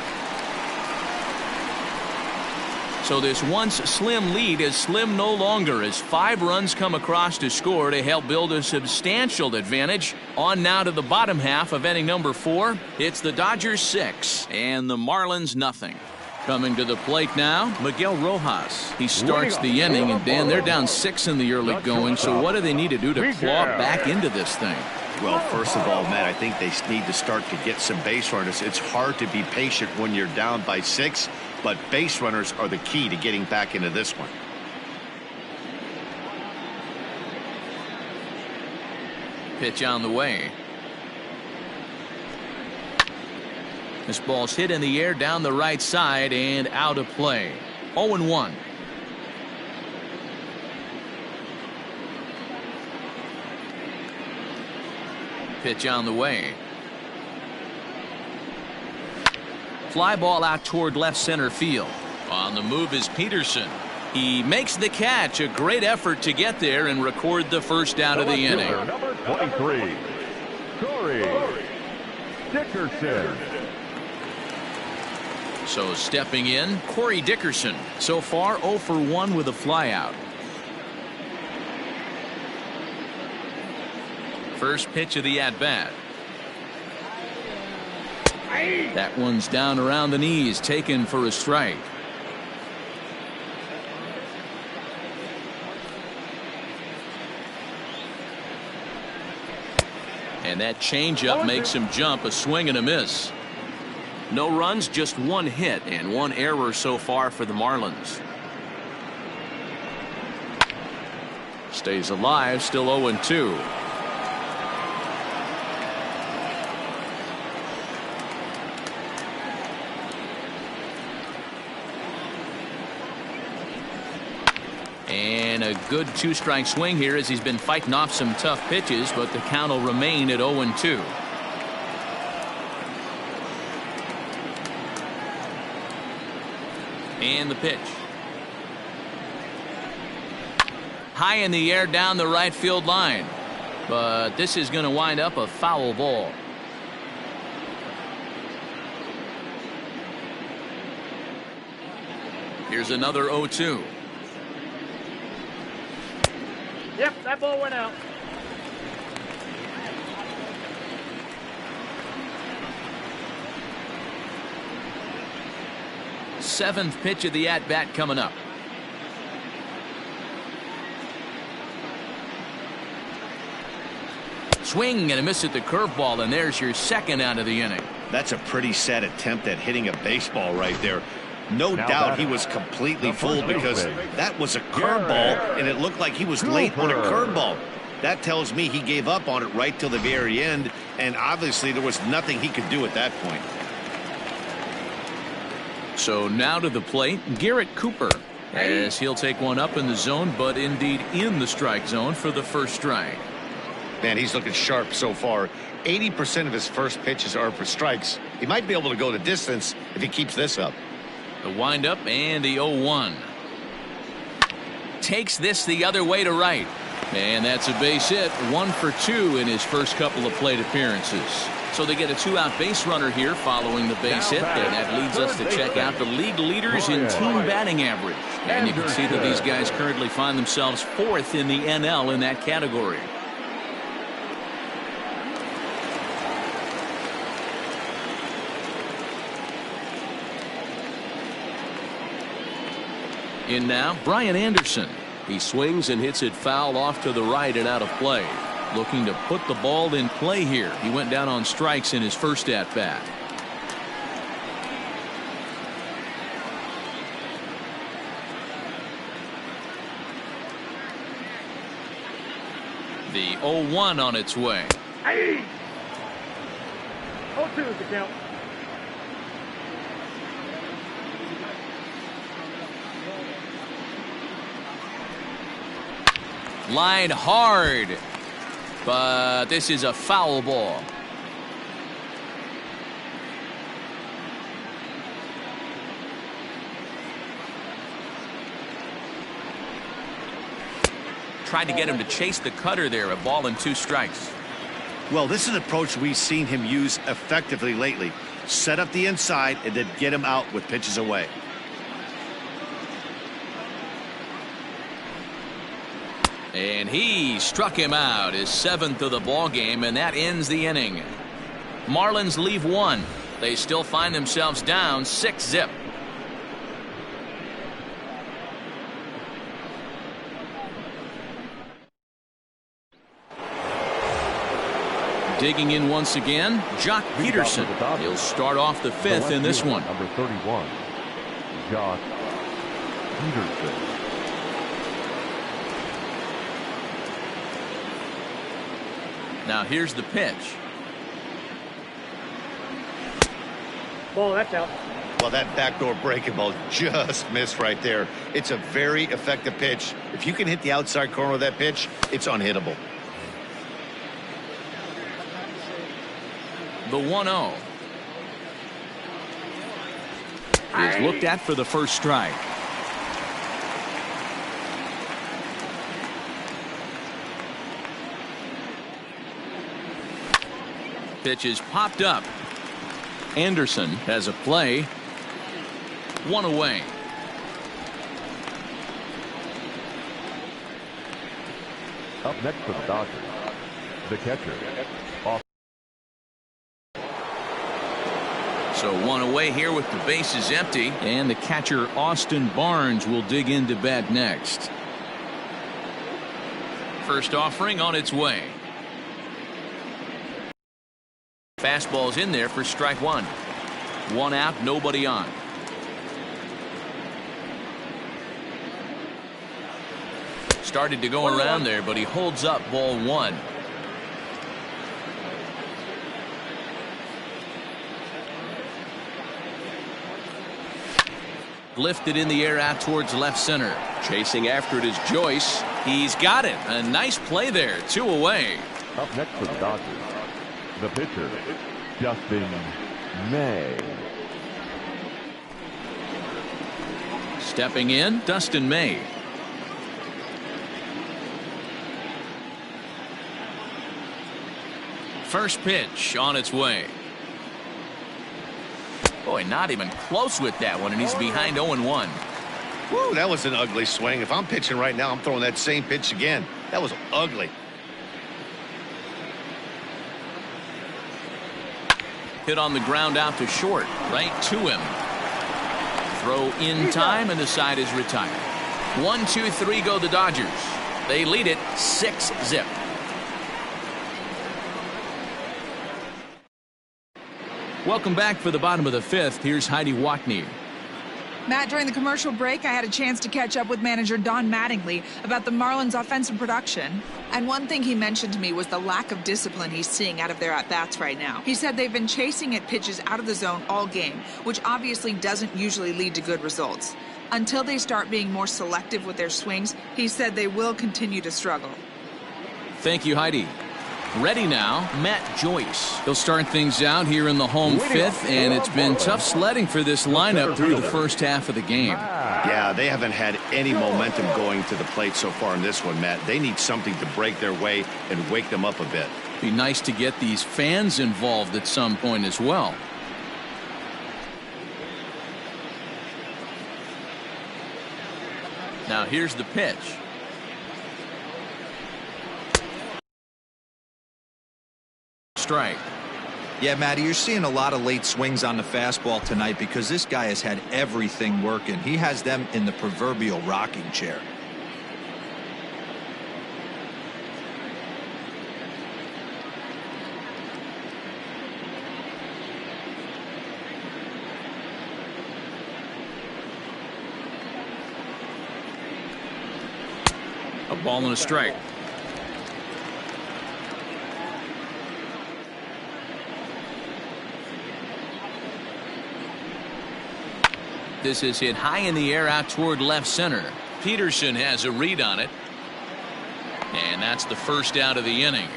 So this once slim lead is slim no longer as 5 runs come across to score to help build a substantial advantage. On now to the bottom half of inning number 4. It's the Dodgers 6 and the Marlins nothing. Coming to the plate now, Miguel Rojas. He starts the inning, and Dan, they're down 6 in the early going. So what do they need to do to claw back into this thing? Well, first of all, Matt, I think they need to start to get some base runners. It's hard to be patient when you're down by 6, but base runners are the key to getting back into this one. Pitch on the way. This ball's hit in the air down the right side and out of play. 0-1. Pitch on the way. Fly ball out toward left center field. On the move is Peterson. He makes the catch. A great effort to get there and record the first out of the inning. Number 23, Corey Dickerson. So stepping in, Corey Dickerson. So far 0 for 1 with a flyout. First pitch of the at-bat. That one's down around the knees, taken for a strike. And that changeup makes him jump. A swing and a miss. No runs, just 1 hit and 1 error so far for the Marlins. Stays alive, still 0-2. And a good 2-strike swing here as he's been fighting off some tough pitches, but the count will remain at 0-2. And the pitch. High in the air down the right field line. But this is going to wind up a foul ball. Here's another 0-2. Yep, that ball went out. Seventh pitch of the at-bat coming up. Swing and a miss at the curveball, and there's your second out of the inning. That's a pretty sad attempt at hitting a baseball right there. No doubt he was completely fooled because that was a curveball, and it looked like he was late on a curveball. That tells me he gave up on it right till the very end, and obviously there was nothing he could do at that point. So now to the plate, Garrett Cooper, as he'll take one up in the zone, but indeed in the strike zone for the first strike. Man, he's looking sharp so far. 80% of his first pitches are for strikes. He might be able to go the distance if he keeps this up. The windup and the 0-1. Takes this the other way to right. And that's a base hit. 1 for 2 in his first couple of plate appearances. So they get a 2-out base runner here following the base hit. And that leads us to check out the league leaders in team batting average. And you can see that these guys currently find themselves 4th in the NL in that category. In now, Brian Anderson. He swings and hits it foul off to the right and out of play. Looking to put the ball in play here. He went down on strikes in his first at bat. The 0-1 on its way. Hey! 0-2 is the count. Line hard, but this is a foul ball. Tried to get him to chase the cutter there. A ball and 2 strikes. Well, this is an approach we've seen him use effectively lately. Set up the inside and then get him out with pitches away. And he struck him out, his 7th of the ball game, and that ends the inning. Marlins leave 1. They still find themselves down 6-zip. Digging in once again, Jock Peterson. He'll start off the 5th in this one. Number 31, Jock Peterson. Now here's the pitch. Ball, that's out. Well, that backdoor breaking ball just missed right there. It's a very effective pitch. If you can hit the outside corner of that pitch, it's unhittable. The 1-0 is looked at for the first strike. Pitch is popped up. Anderson has a play. 1 away. Up next for the Dodgers, the catcher. Off. So 1 away here with the bases empty, and the catcher Austin Barnes will dig into bat next. First offering on its way. Fastball's in there for strike 1. 1 out, nobody on. Started to go around there, but he holds up ball 1. Lifted in the air out towards left center. Chasing after it is Joyce. He's got it. A nice play there. 2 away. Up next for the Dodgers, the pitcher, Dustin May. Stepping in, Dustin May. First pitch on its way. Boy, not even close with that one, and he's behind 0-1. Woo, that was an ugly swing. If I'm pitching right now, I'm throwing that same pitch again. That was ugly. Hit on the ground out to short, right to him. Throw in time, and the side is retired. 1, 2, 3 go the Dodgers. They lead it 6-zip. Welcome back for the bottom of the 5th. Here's Heidi Watney. Matt, during the commercial break, I had a chance to catch up with manager Don Mattingly about the Marlins' offensive production. And one thing he mentioned to me was the lack of discipline he's seeing out of their at-bats right now. He said they've been chasing at pitches out of the zone all game, which obviously doesn't usually lead to good results. Until they start being more selective with their swings, he said they will continue to struggle. Thank you, Heidi. Ready now, Matt Joyce. He'll start things out here in the home 5th, and it's been tough sledding for this lineup through the first half of the game. Yeah, they haven't had any momentum going to the plate so far in this one, Matt. They need something to break their way and wake them up a bit. Be nice to get these fans involved at some point as well. Now here's the pitch. Strike. Yeah, Matty, you're seeing a lot of late swings on the fastball tonight because this guy has had everything working. He has them in the proverbial rocking chair. Ball and a strike. This is hit high in the air out toward left center. Peterson has a read on it. And that's the first out of the inning.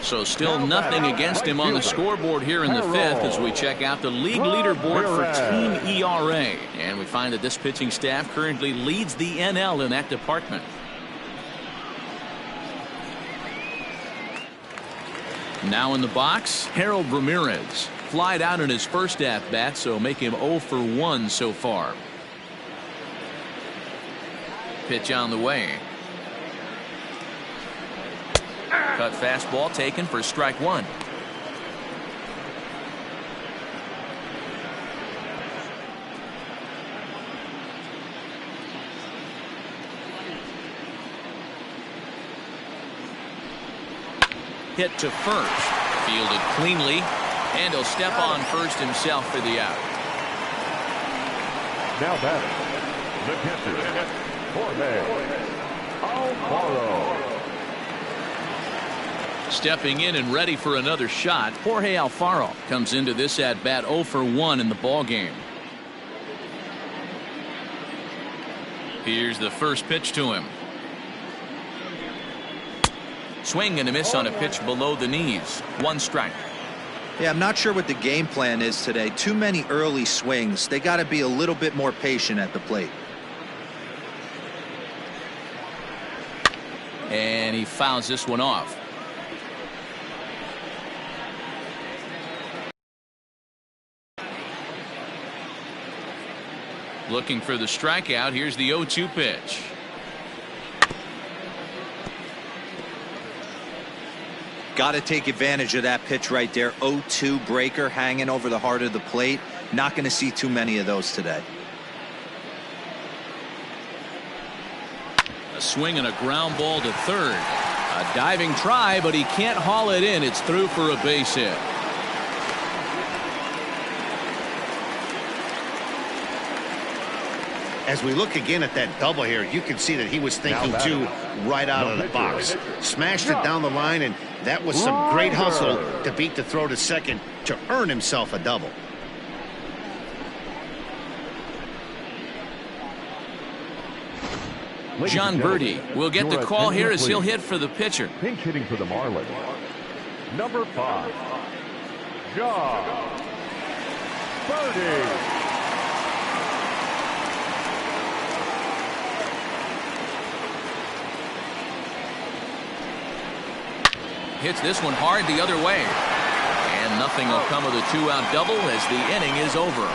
So still nothing against him on the scoreboard here in the fifth as we check out the league leaderboard for team ERA. And we find that this pitching staff currently leads the NL in that department. Now in the box, Harold Ramirez. Flied out in his first at-bat, so make him 0 for 1 so far. Pitch on the way. Cut fastball taken for strike one. Hit to first. Fielded cleanly. And he'll step on first himself for the out. Now batting, the catcher, Jorge Alfaro. Stepping in and ready for another shot, Jorge Alfaro comes into this at bat 0 for 1 in the ball game. Here's the first pitch to him. Swing and a miss on a pitch below the knees. 1 strike. Yeah, I'm not sure what the game plan is today. Too many early swings. They got to be a little bit more patient at the plate. And he fouls this one off. Looking for the strikeout. Here's the 0-2 pitch. Got to take advantage of that pitch right there. 0-2 breaker hanging over the heart of the plate. Not going to see too many of those today. A swing and a ground ball to third. A diving try, but he can't haul it in. It's through for a base hit. As we look again at that double here, you can see that he was thinking too right out of the box. Smashed it down the line, and that was some great hustle to beat the throw to second to earn himself a double. John Birdie will get the call here as he'll hit for the pitcher. Pinch hitting for the Marlins. Number 5, John Birdie. Hits this one hard the other way. And nothing will come of the 2-out double as the inning is over.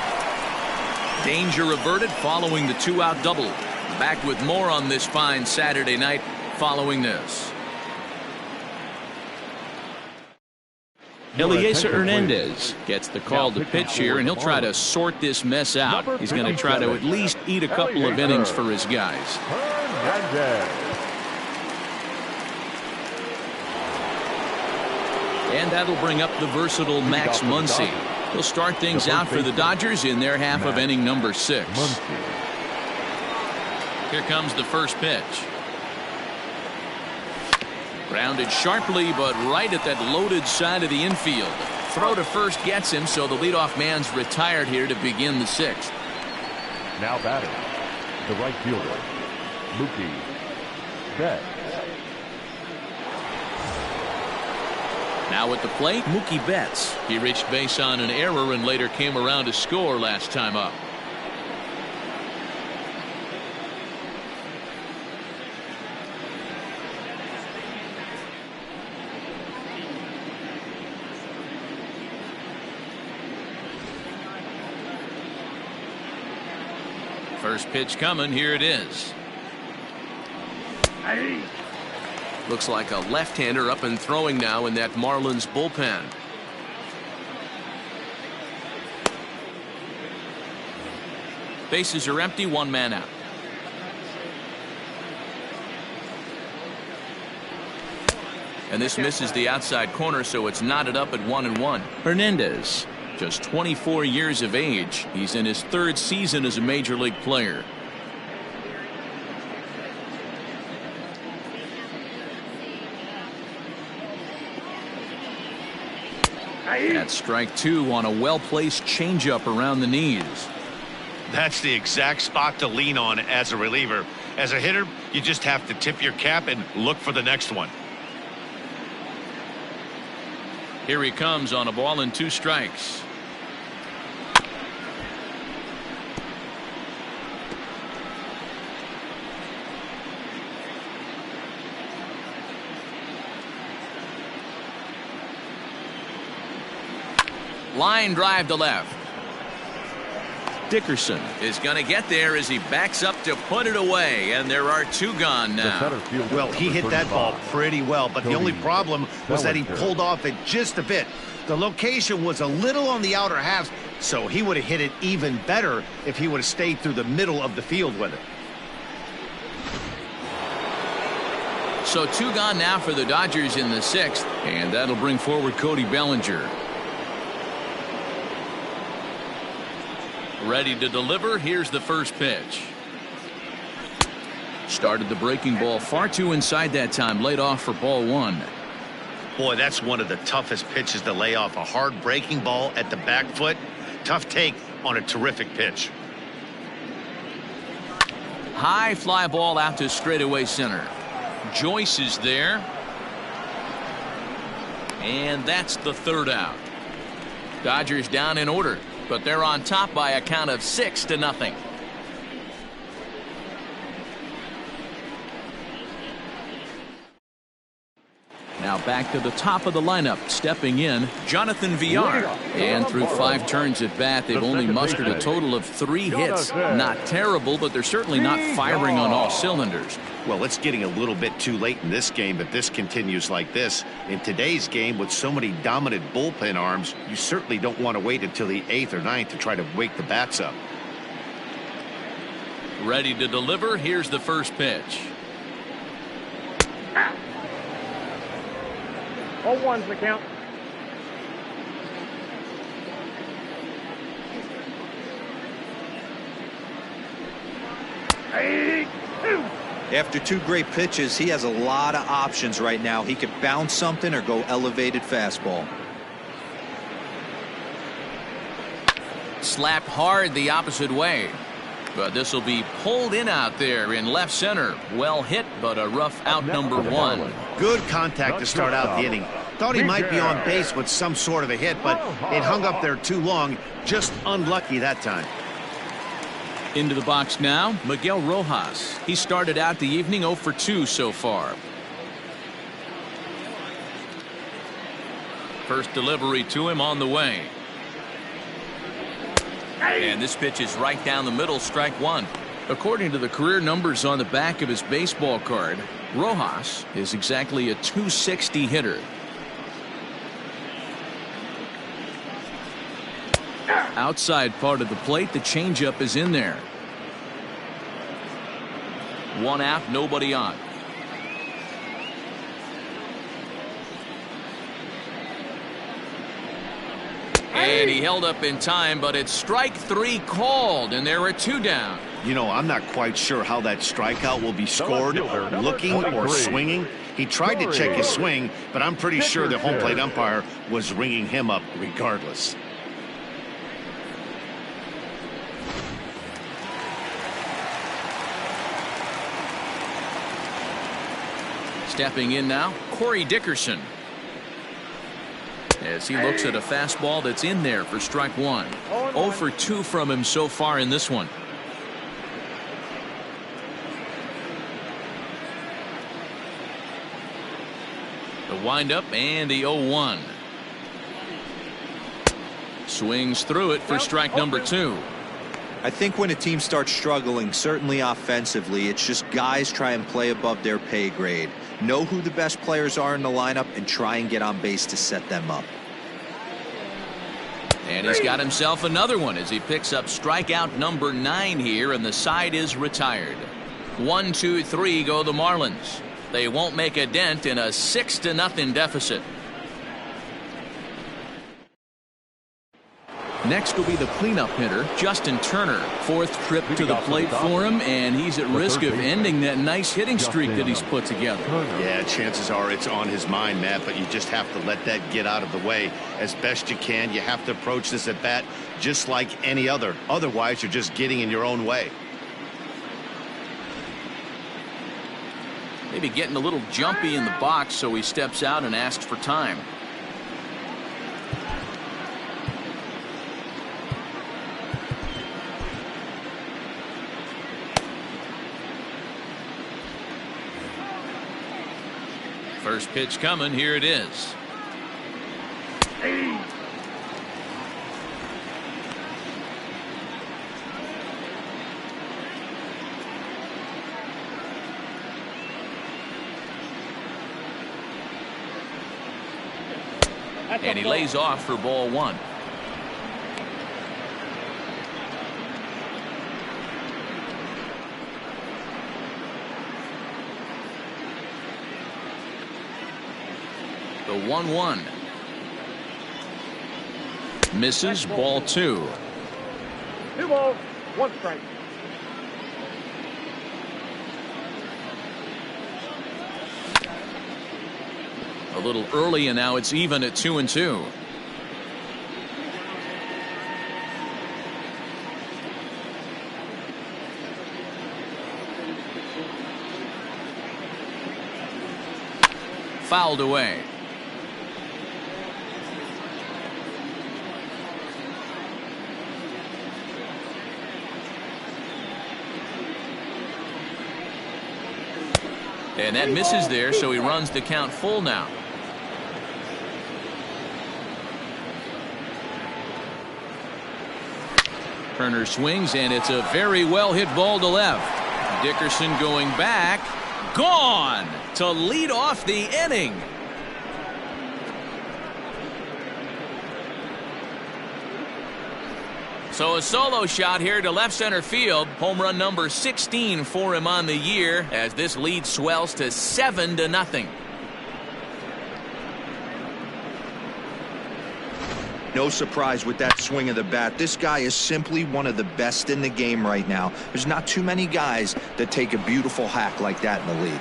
Danger averted following the 2-out double. Back with more on this fine Saturday night following this. Elieser Hernandez gets the call to pitch here, and he'll try to sort this mess out. He's going to try to at least eat a couple of innings for his guys. And that'll bring up the versatile Max Muncy. He'll start things out for the Dodgers in their half of inning number 6. Here comes the first pitch. Grounded sharply, but right at that loaded side of the infield. Throw to first gets him, so the leadoff man's retired here to begin the 6th. Now batting, the right fielder, Mookie Betts. Now at the plate, Mookie Betts. He reached base on an error and later came around to score last time up. First pitch coming. Here it is. Looks like a left-hander up and throwing now in that Marlins bullpen. Bases are empty, 1 man out. And this misses the outside corner, so it's knotted up at 1-1. Hernandez Just 24 years of age. He's in his 3rd season as a major league player. That's strike 2 on a well-placed changeup around the knees. That's the exact spot to lean on as a reliever. As a hitter, you just have to tip your cap and look for the next one. Here he comes on a ball and 2 strikes. Line drive to left. Dickerson is going to get there as he backs up to put it away, and there are 2 gone now. Well, he hit that ball pretty well, but the only problem was that he pulled off it just a bit. The location was a little on the outer half, so he would have hit it even better if he would have stayed through the middle of the field with it. So 2 gone now for the Dodgers in the 6th, and that'll bring forward Cody Bellinger. Ready to deliver. Here's the first pitch. Started the breaking ball far too inside that time. Laid off for ball 1. Boy, that's one of the toughest pitches to lay off. A hard breaking ball at the back foot. Tough take on a terrific pitch. High fly ball out to straightaway center. Joyce is there. And that's the 3rd out. Dodgers down in order, but they're on top by a count of 6-0. Now back to the top of the lineup, stepping in, Jonathan Villar. And through 5 turns at bat, they've only mustered a total of 3 hits. Not terrible, but they're certainly not firing on all cylinders. Well, it's getting a little bit too late in this game if this continues like this. In today's game, with so many dominant bullpen arms, you certainly don't want to wait until the 8th or 9th to try to wake the bats up. Ready to deliver. Here's the first pitch. 0-1's the count. After 2 great pitches, he has a lot of options right now. He could bounce something or go elevated fastball. Slapped hard the opposite way. But this will be pulled in out there in left center. Well hit, but a rough out number 1. Good contact to start out the inning. Thought he might be on base with some sort of a hit, but it hung up there too long. Just unlucky that time. Into the box now, Miguel Rojas. He started out the evening 0 for 2 so far. First delivery to him on the way. And this pitch is right down the middle, strike 1. According to the career numbers on the back of his baseball card, Rojas is exactly a .260 hitter. Outside part of the plate, the changeup is in there. 1 out, nobody on. And he held up in time, but it's strike 3 called, and there are 2 down. You know, I'm not quite sure how that strikeout will be scored, looking or swinging. He tried to check his swing, but I'm pretty sure the home plate umpire was ringing him up regardless. Stepping in now, Corey Dickerson. As he looks at a fastball that's in there for strike 1. 0 for 2 from him so far in this one. The windup and the 0-1. Swings through it for strike number 2. I think when a team starts struggling, certainly offensively, it's just guys try and play above their pay grade. Know who the best players are in the lineup and try and get on base to set them up. And he's got himself another one as he picks up strikeout number 9 here, and the side is retired. 1, 2, 3 go the Marlins. They won't make a dent in a 6-0 deficit. Next will be the cleanup hitter, Justin Turner. Fourth trip to the plate for him, and he's at risk of ending that nice hitting streak that he's put together. Yeah, chances are it's on his mind, Matt, but you just have to let that get out of the way as best you can. You have to approach this at bat just like any other. Otherwise, you're just getting in your own way. Maybe getting a little jumpy in the box, so he steps out and asks for time. First pitch coming. Here it is. And he lays off for ball one. The 1-1. Misses, ball two. 2 balls, 1 strike. A little early, and now it's even at 2-2. Fouled away. And that misses there, so he runs the count full now. Turner swings, and it's a very well hit ball to left. Dickerson going back. Gone to lead off the inning. So a solo shot here to left center field. Home run number 16 for him on the year as this lead swells to 7-0. No surprise with that swing of the bat. This guy is simply one of the best in the game right now. There's not too many guys that take a beautiful hack like that in the league.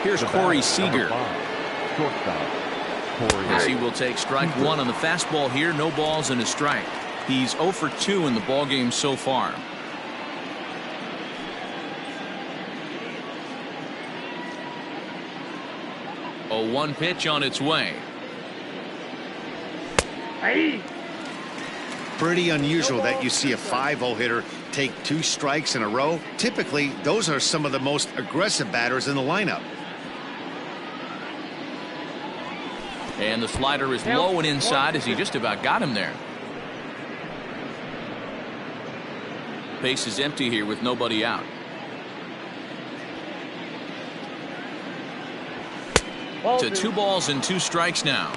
Here's Corey Seager. As he will take strike one on the fastball here. No balls and a strike. He's 0 for 2 in the ballgame so far. A 1 pitch on its way. Pretty unusual that you see a 5-0 hitter take 2 strikes in a row. Typically, those are some of the most aggressive batters in the lineup. And the slider is low and inside as he just about got him there. Base is empty here with nobody out. To 2 balls and 2 strikes now.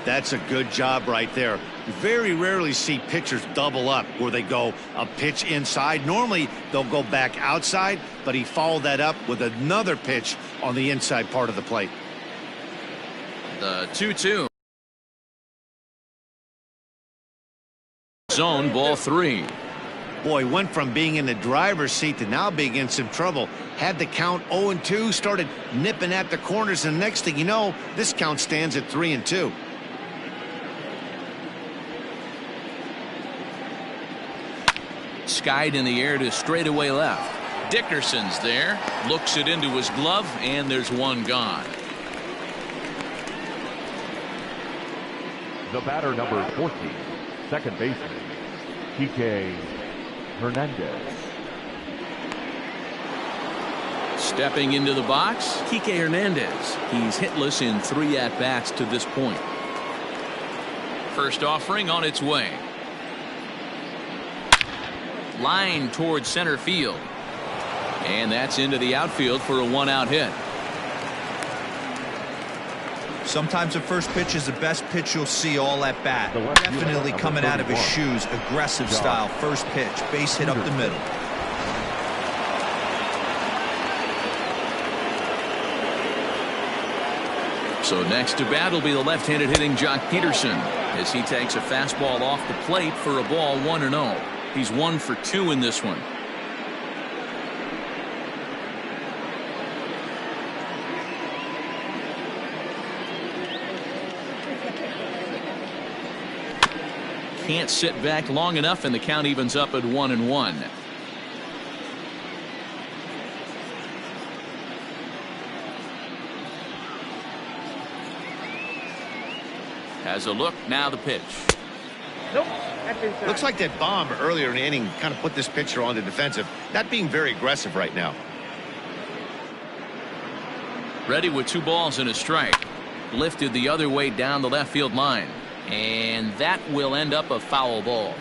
That's a good job right there. You very rarely see pitchers double up where they go a pitch inside. Normally they'll go back outside, but he followed that up with another pitch on the inside part of the plate. The 2-2. Zone, ball 3. Boy, went from being in the driver's seat to now being in some trouble. Had the count 0-2, started nipping at the corners, and the next thing you know, this count stands at 3-2. Skied in the air to straightaway left. Dickerson's there, looks it into his glove, and there's one gone. The batter, number 14, second baseman, Kike Hernandez. Stepping into the box, Kike Hernandez. He's hitless in 3 at-bats to this point. First offering on its way. Line towards center field. And that's into the outfield for a 1-out hit. Sometimes the first pitch is the best pitch you'll see all at bat. Definitely coming out of his shoes. Aggressive style. First pitch. Base hit up the middle. So next to bat will be the left-handed hitting Jock Peterson as he takes a fastball off the plate for a ball 1-0. He's 1 for 2 in this one. Can't sit back long enough, and the count evens up at 1-1. Has a look, now the pitch. Nope. That's inside. Looks like that bomb earlier in the inning kind of put this pitcher on the defensive. Not being very aggressive right now. Ready with 2 balls and a strike. Lifted the other way down the left field line. And that will end up a foul ball.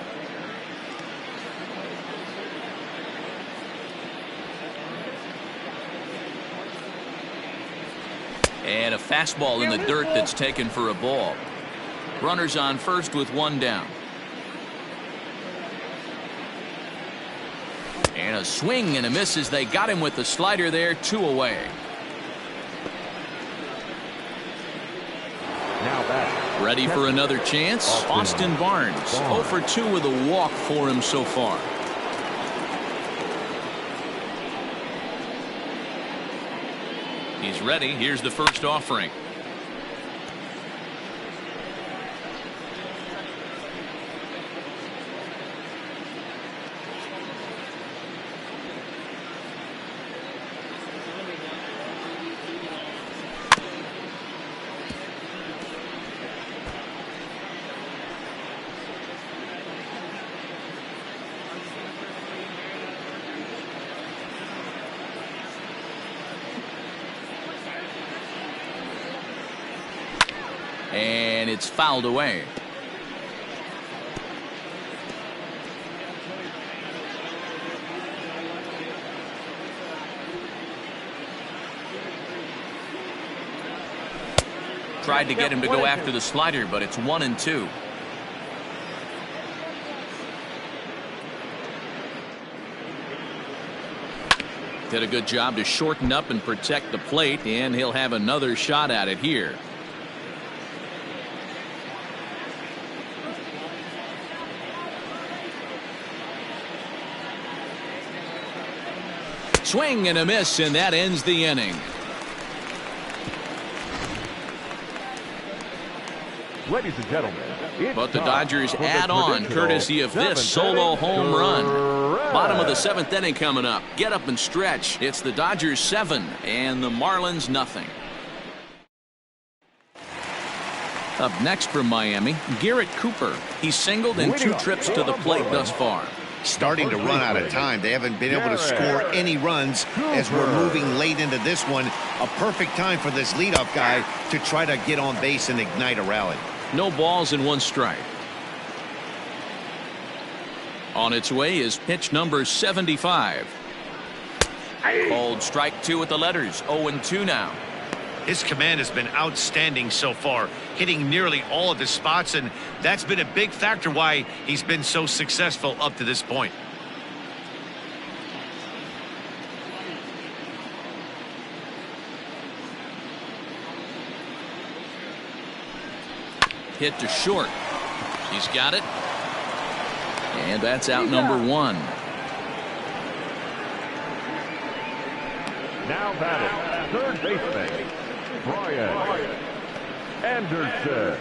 And a fastball in the dirt that's taken for a ball. Runners on first with 1 down. And a swing and a miss as they got him with the slider there, 2 away. Now back. Ready for another chance? Austin Barnes 0 for 2 with a walk for him so far. He's ready. Here's the first offering. And it's fouled away. Tried to get him to go after the slider, but it's 1-2. Did a good job to shorten up and protect the plate, and he'll have another shot at it here. Swing and a miss, and that ends the inning. Ladies and gentlemen, but the Dodgers add on courtesy of this solo home run. Bottom of the 7th inning coming up. Get up and stretch. It's the Dodgers 7 and the Marlins nothing. Up next from Miami, Garrett Cooper. He's singled in 2 trips to the plate thus far. Starting to run out of time. They haven't been able to score any runs as we're moving late into this one. A perfect time for this leadoff guy to try to get on base and ignite a rally. No balls and 1 strike. On its way is pitch number 75. Called strike 2 with the letters. 0-2 now. His command has been outstanding so far, hitting nearly all of his spots, and that's been a big factor why he's been so successful up to this point. Hit to short. He's got it. And that's out number 1. now batting, third baseman, Brian Anderson.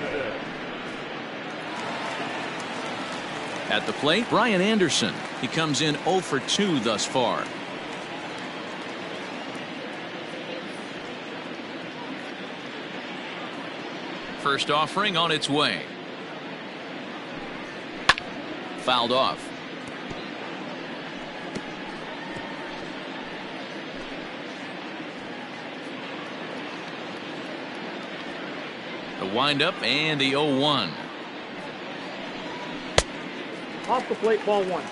At the plate, Brian Anderson. He comes in 0 for 2 thus far. First offering on its way. Fouled off. The windup and the 0-1. Off the plate, ball 1.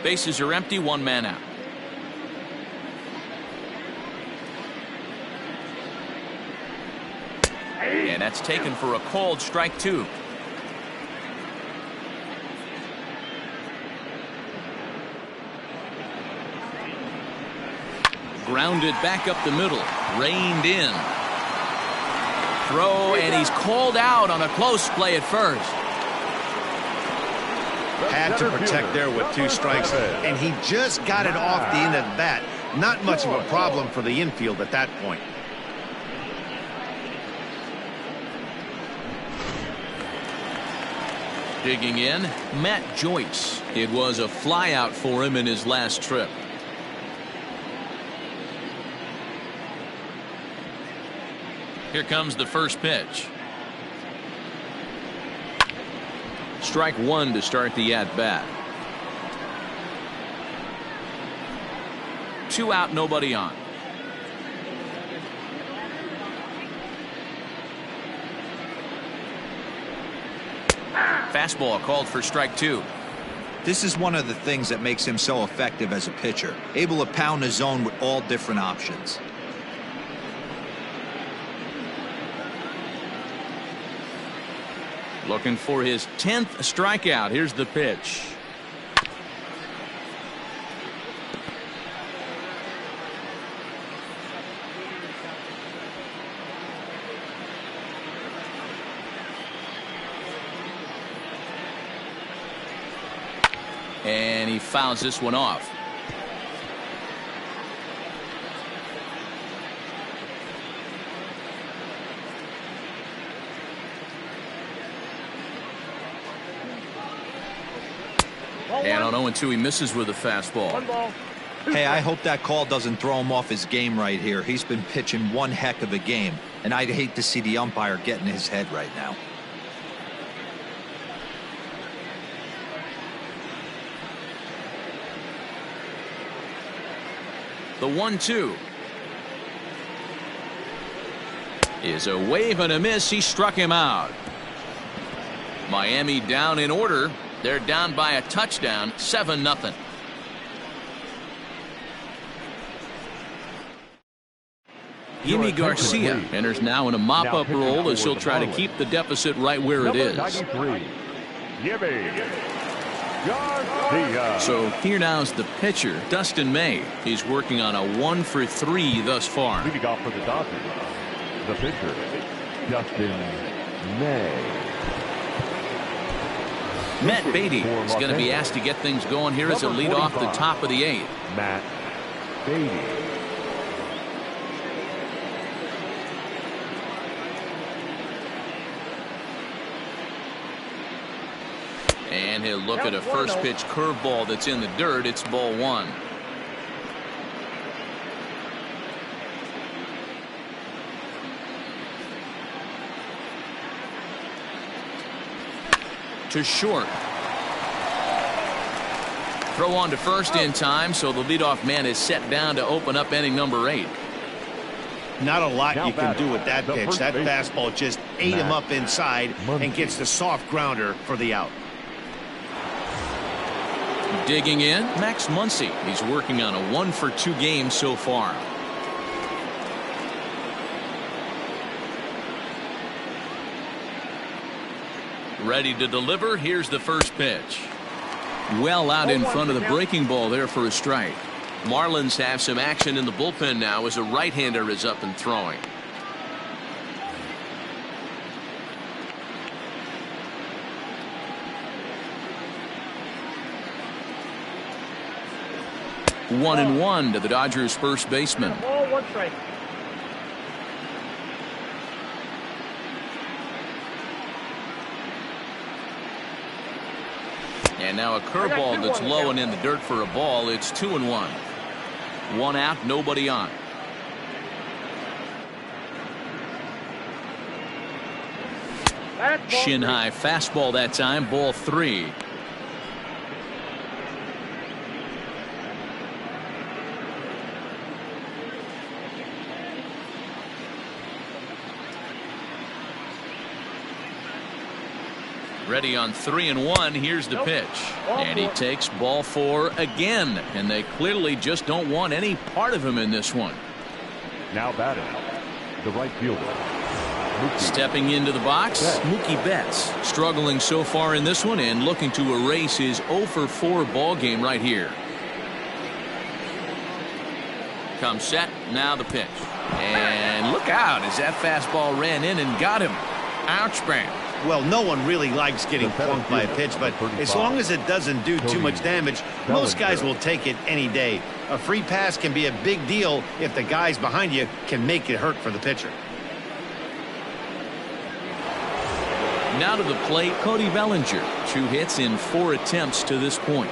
Bases are empty, 1 man out. And that's taken for a called strike 2. Grounded back up the middle. Reined in. Throw, and he's called out on a close play at first. Had to protect there with 2 strikes, and he just got it off the end of the bat. Not much of a problem for the infield at that point. Digging in, Matt Joyce. It was a flyout for him in his last trip. Here comes the first pitch. Strike 1 to start the at-bat. 2 out, nobody on. Fastball called for strike 2. This is one of the things that makes him so effective as a pitcher, able to pound the zone with all different options. Looking for his 10th strikeout. Here's the pitch. And he fouls this one off. And on 0-2, he misses with a fastball. 1 ball. Hey, I hope that call doesn't throw him off his game right here. He's been pitching one heck of a game, and I'd hate to see the umpire get in his head right now. The 1-2 is a wave and a miss. He struck him out. Miami down in order. They're down by a touchdown, 7-0. Yimi Garcia enters now in a mop-up role as he'll try to keep the deficit right where it is. So here now's the pitcher, Dustin May. He's working on a 1-for-3 thus far. Leading off for the Dodgers, the pitcher, Dustin May. Matt Beatty is going to be asked to get things going here as a lead off the top of the 8th. Matt Beatty. And he'll look at a first pitch curveball that's in the dirt. It's ball 1. To short. Throw on to first in time, so the leadoff man is set down to open up inning number 8. Not a lot you can do with that pitch. That fastball just ate him up inside and gets the soft grounder for the out. Digging in, Max Muncy. He's working on a 1-for-2 game so far. Ready to deliver. Here's the first pitch. Well out in front of the breaking ball there for a strike. Marlins have some action in the bullpen now as a right-hander is up and throwing. One and one to the Dodgers first baseman. Ball, 1 strike. And now a curveball that's low and in the dirt for a ball. It's 2-1. 1 out, nobody on. Shin high fastball that time, ball 3. Ready on 3-1. Here's the pitch. And he takes ball 4 again. And they clearly just don't want any part of him in this one. Now batting, the right fielder. Stepping into the box, Mookie Betts. Struggling so far in this one and looking to erase his 0-for-4 ball game right here. comes set. Now the pitch. And look out as that fastball ran in and got him. Ouch, man. Well, no one really likes getting plunked by a pitch, but as long as it doesn't do too much damage, most guys will take it any day. A free pass can be a big deal if the guys behind you can make it hurt for the pitcher. Now to the plate, Cody Bellinger. 2 hits in 4 attempts to this point.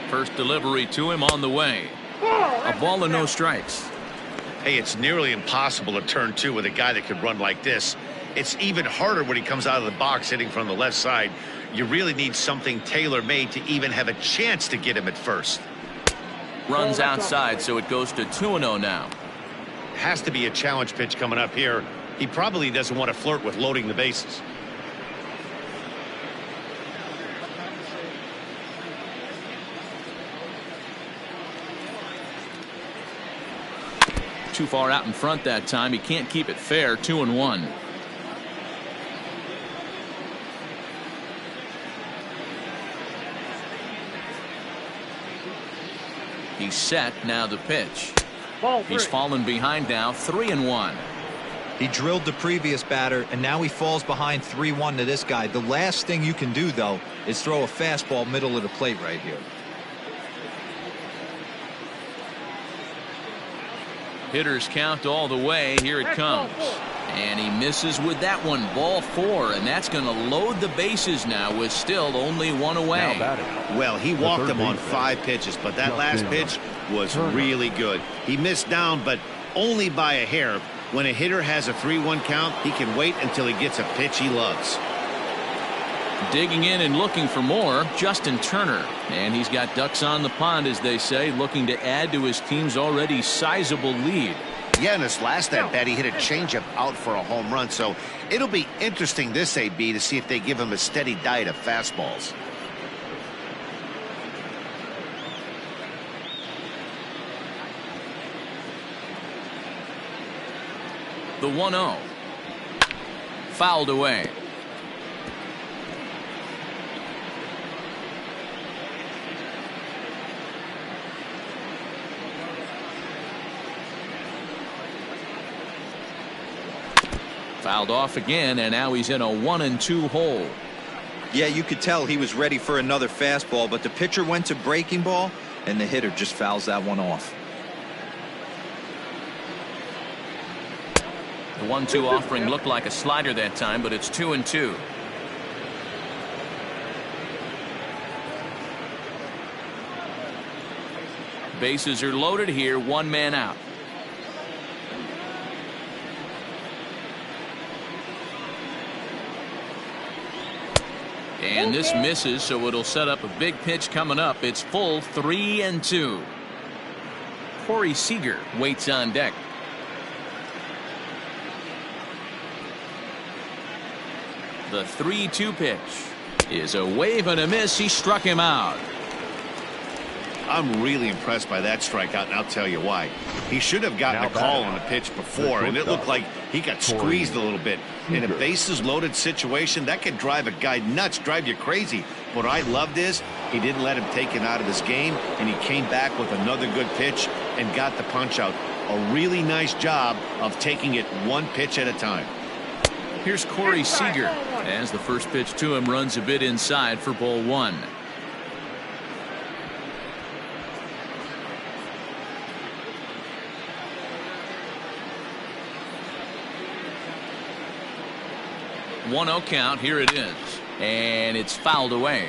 First delivery to him on the way. A ball and no strikes. Hey, it's nearly impossible to turn 2 with a guy that could run like this. It's even harder when he comes out of the box hitting from the left side. You really need something tailor-made to even have a chance to get him at first. Runs outside, so it goes to 2-0 now. Has to be a challenge pitch coming up here. He probably doesn't want to flirt with loading the bases. Too far out in front that time. He can't keep it fair. 2-1. He's set. Now the pitch. He's fallen behind now. 3-1. He drilled the previous batter, and now he falls behind 3-1 to this guy. The last thing you can do, though, is throw a fastball middle of the plate right here. Hitters count all the way. Here it comes. And he misses with that one. Ball 4, and that's going to load the bases now with still only 1 away. Well, he walked him on 5 pitches, but that last pitch was really good. He missed down, but only by a hair. When a hitter has a 3-1 count, he can wait until he gets a pitch he loves. Digging in and looking for more, Justin Turner. And he's got ducks on the pond, as they say, looking to add to his team's already sizable lead. Yeah, in his last at-bat, he hit a changeup out for a home run, so it'll be interesting this AB to see if they give him a steady diet of fastballs. The 1-0. Fouled away. Fouled off again, and now he's in a 1-2 hole. Yeah, you could tell he was ready for another fastball, but the pitcher went to breaking ball, and the hitter just fouls that one off. The 1-2 offering looked like a slider that time, but it's 2-2. Bases are loaded here, 1 man out. And this misses, so it'll set up a big pitch coming up. It's full 3-2. Corey Seager waits on deck. The 3-2 pitch is a wave and a miss. He struck him out. I'm really impressed by that strikeout, and I'll tell you why. He should have gotten a call on the pitch before, and it looked like he got squeezed a little bit. In a bases-loaded situation, that could drive a guy nuts, drive you crazy. What I loved is he didn't let him take it out of his game, and he came back with another good pitch and got the punch out. A really nice job of taking it 1 pitch at a time. Here's Corey Seager as the first pitch to him runs a bit inside for ball 1. One-0 count. Here it is, and it's fouled away.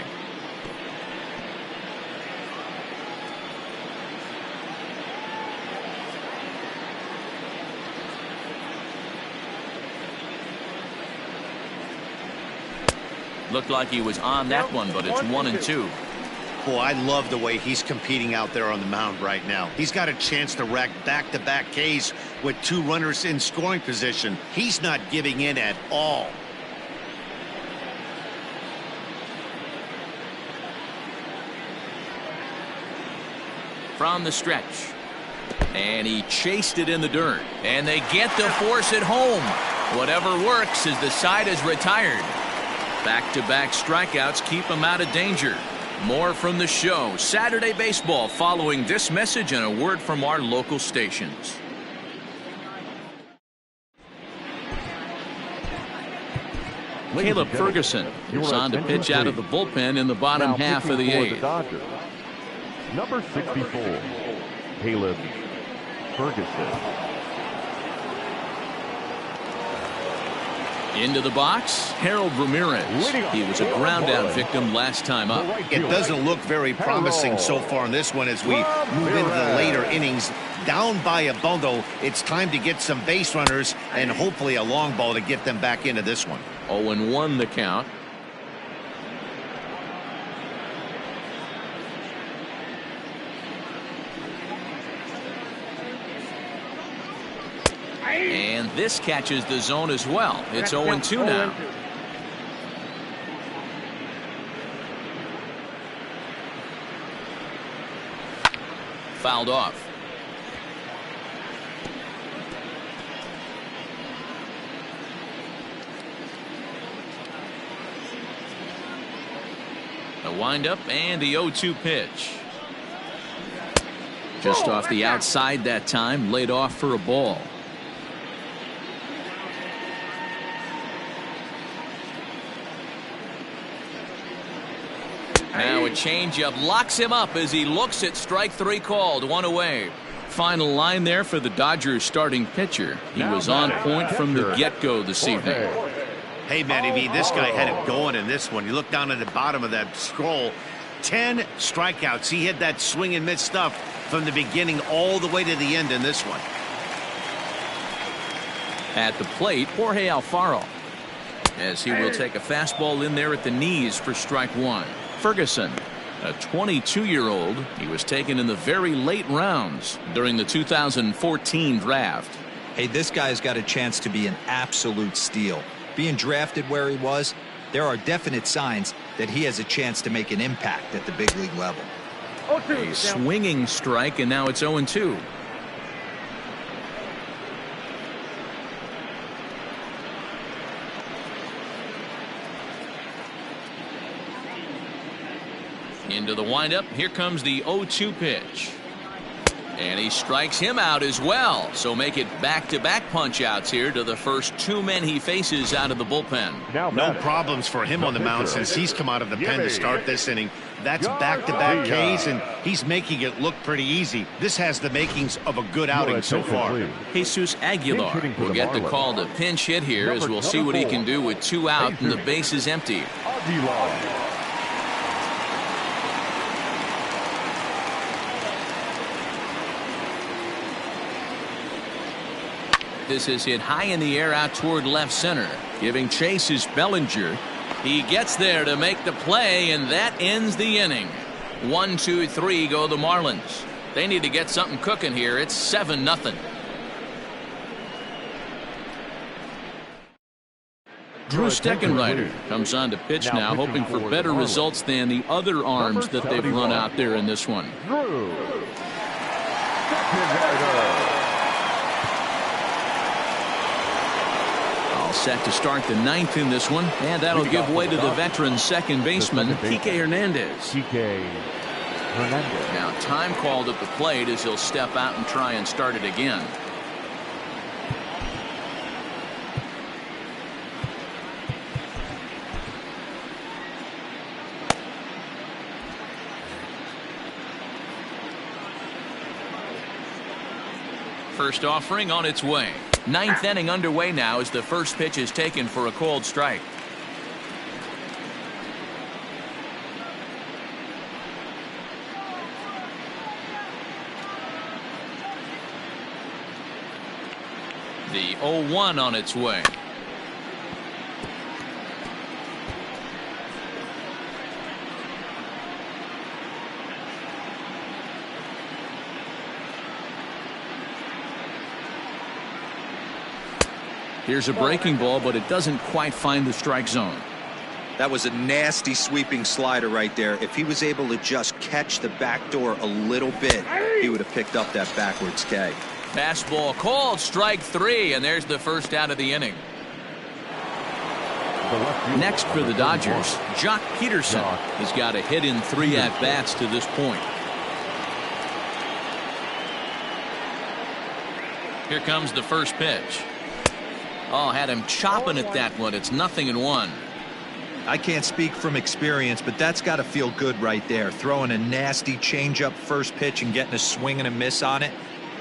Looked like he was on that one, but it's 1-2. Boy, I love the way he's competing out there on the mound right now. He's got a chance to rack back-to-back Ks with 2 runners in scoring position. He's not giving in at all. From the stretch, and he chased it in the dirt, and they get the force at home. Whatever works as the side is retired. Back-to-back strikeouts keep him out of danger. More from the show Saturday Baseball following this message and a word from our local stations. Caleb Ferguson is on to pitch out of the bullpen in the bottom half of the eighth. Number 64, Caleb Ferguson. Into the box, Harold Ramirez. He was a ground-out victim last time up. It doesn't look very promising so far in this one as we move into the later innings. Down by a bundle, it's time to get some base runners and hopefully a long ball to get them back into this one. 0-1 the count. And this catches the zone as well. It's 0-2 now. Fouled off. The windup and the 0-2 pitch. Just off the outside that time, laid off for a ball. Now a changeup locks him up as he looks at strike three called. One away. Final line there for the Dodgers starting pitcher. He was on point from the get-go this evening. Hey, Matty V, this guy had it going in this one. You look down at the bottom of that scroll. 10 strikeouts. He hit that swing and miss stuff from the beginning all the way to the end in this one. At the plate, Jorge Alfaro, as he will take a fastball in there at the knees for strike one. Ferguson, a 22-year-old. He was taken in the very late rounds during the 2014 draft. Hey, this guy's got a chance to be an absolute steal. Being drafted where he was, there are definite signs that he has a chance to make an impact at the big league level. A swinging strike, and now it's 0-2. Into the windup. Here comes the 0-2 pitch. And he strikes him out as well. So make it back-to-back punch-outs here to the first two men he faces out of the bullpen. No problems for him on the mound since he's come out of the pen to start this inning. That's back-to-back Ks, and he's making it look pretty easy. This has the makings of a good outing so far. Jesus Aguilar will get the call to pinch hit here as we'll see what he can do with two out and the base is empty. This is hit high in the air out toward left center. Giving chase is Bellinger. He gets there to make the play, and that ends the inning. 1, 2, 3 go the Marlins. They need to get something cooking here. It's 7-0. Drew Steckenrider comes on to pitch now, hoping for better results than the other arms that they've run out there in this one. Drew Steckenrider. Set to start the ninth in this one, and that'll give way to the veteran second baseman Kike Hernandez. Now time called at the plate as he'll step out and try and start it again. First offering on its way. Ninth inning underway now as the first pitch is taken for a cold strike. The 0-1 on its way. Here's a breaking ball, but it doesn't quite find the strike zone. That was a nasty sweeping slider right there. If he was able to just catch the back door a little bit, he would have picked up that backwards K. Fastball called, strike three, and there's the first out of the inning. Next for the Dodgers, Jock Peterson. He's got a hit in 3 at-bats to this point. Here comes the first pitch. Oh, had him chopping at that one. It's 0-1. I can't speak from experience, but that's got to feel good right there. Throwing a nasty changeup first pitch and getting a swing and a miss on it.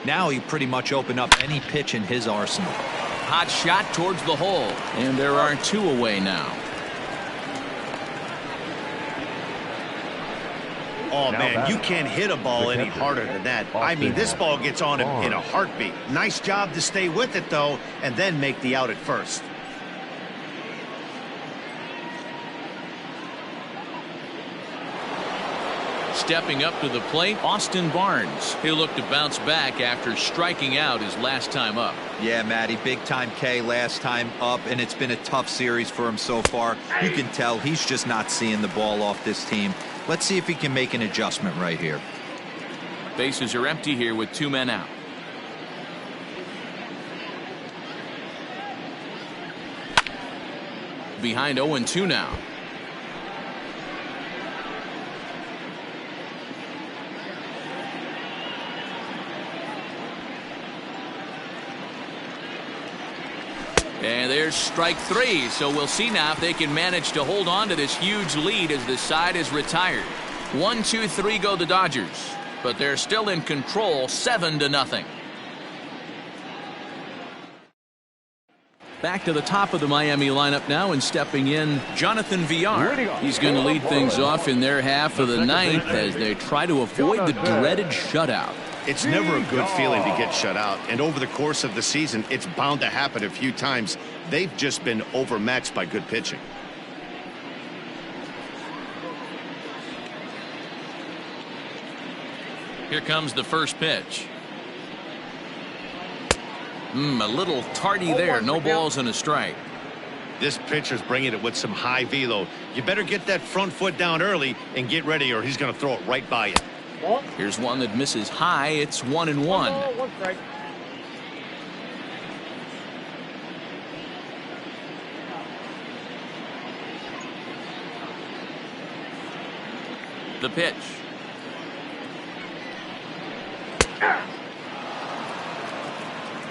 Now he pretty much opened up any pitch in his arsenal. Hot shot towards the hole, and there are 2 away now. Oh, man, you can't hit a ball any harder than that. I mean, this ball gets on him in a heartbeat. Nice job to stay with it, though, and then make the out at first. Stepping up to the plate, Austin Barnes. He'll look to bounce back after striking out his last time up. Yeah, Matty, big time K last time up, and it's been a tough series for him so far. You can tell he's just not seeing the ball off this team. Let's see if he can make an adjustment right here. Bases are empty here with 2 men out. Behind 0-2 now. And there's strike 3, so we'll see now if they can manage to hold on to this huge lead as the side is retired. 1-2-3 go the Dodgers, but they're still in control, 7-0. Back to the top of the Miami lineup now, and stepping in, Jonathan Villar. He's going to lead things off in their half of the 9th as they try to avoid the dreaded shutout. It's never a good feeling to get shut out, and over the course of the season, it's bound to happen a few times. They've just been overmatched by good pitching. Here comes the first pitch. A little tardy there. No balls and a strike. This pitcher's bringing it with some high velo. You better get that front foot down early and get ready, or he's going to throw it right by you. Here's one that misses high. It's 1-1. One strike. The pitch.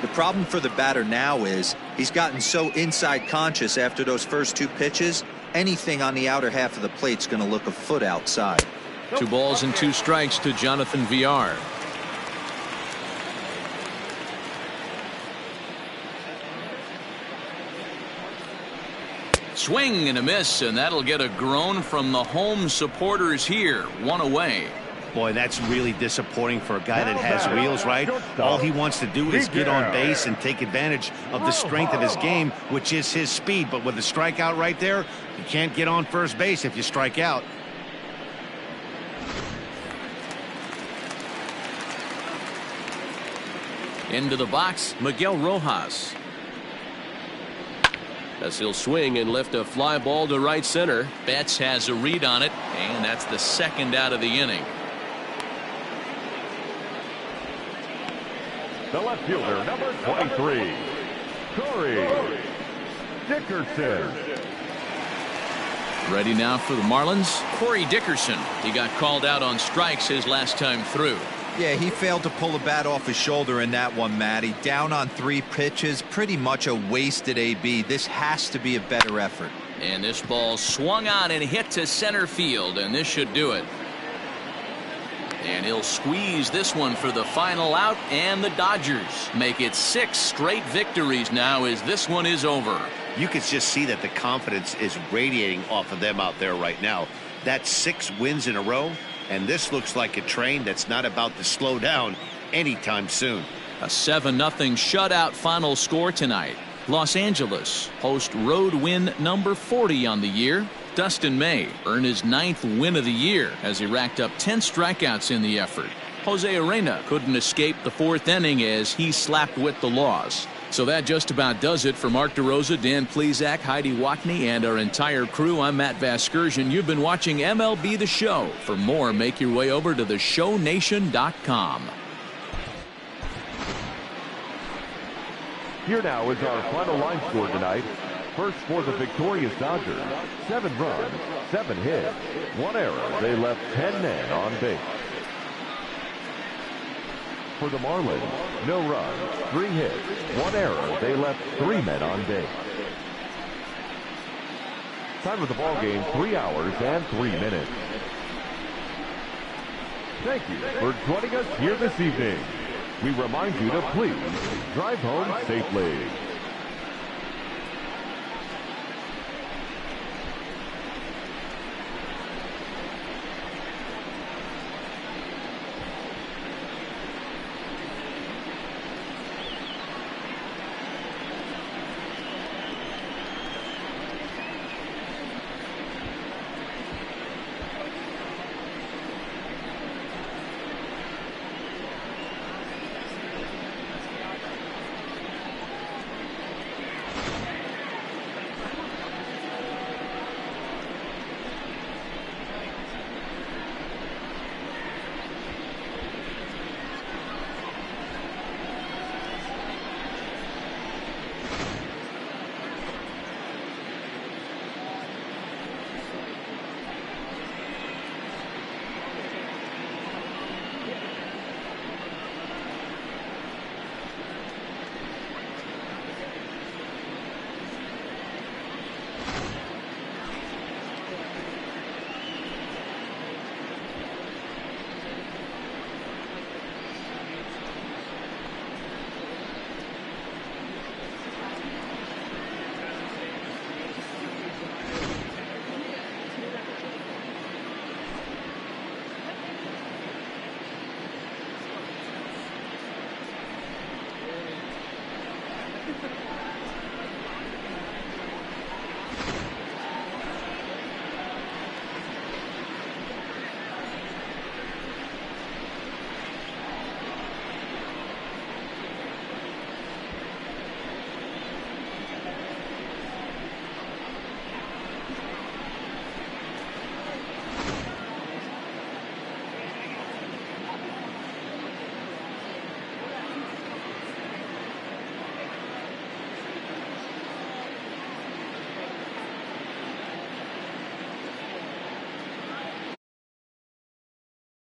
The problem for the batter now is he's gotten so inside conscious after those first 2 pitches. Anything on the outer half of the plate's going to look a foot outside. 2 balls and 2 strikes to Jonathan Villar. Swing and a miss, and that'll get a groan from the home supporters here. 1 away. Boy, that's really disappointing for a guy that has wheels, right? All he wants to do is get on base and take advantage of the strength of his game, which is his speed. But with a strikeout right there, you can't get on first base if you strike out. Into the box, Miguel Rojas. As he'll swing and lift a fly ball to right center. Betts has a read on it, and that's the 2nd out of the inning. The left fielder, number 23, Corey Dickerson. Ready now for the Marlins, Corey Dickerson. He got called out on strikes his last time through. Yeah, he failed to pull the bat off his shoulder in that one, Matty. Down on 3 pitches, pretty much a wasted AB. This has to be a better effort. And this ball swung on and hit to center field, and this should do it. And he'll squeeze this one for the final out, and the Dodgers make it 6 straight victories now as this one is over. You can just see that the confidence is radiating off of them out there right now. That's 6 wins in a row. And this looks like a train that's not about to slow down anytime soon. A 7-0 shutout final score tonight. Los Angeles host road win number 40 on the year. Dustin May earned his 9th win of the year as he racked up 10 strikeouts in the effort. Jose Arena couldn't escape the 4th inning as he slapped with the loss. So that just about does it for Mark DeRosa, Dan Plesac, Heidi Watney, and our entire crew. I'm Matt Vasgersian. You've been watching MLB The Show. For more, make your way over to theshownation.com. Here now is our final line score tonight. first for the victorious Dodgers. 7 runs, 7 hits, 1 error. They left 10 men on base. For the Marlins, no runs, 3 hits, 1 error. They left 3 men on base. Time of the ball game, 3 hours and 3 minutes. Thank you for joining us here this evening. We remind you to please drive home safely.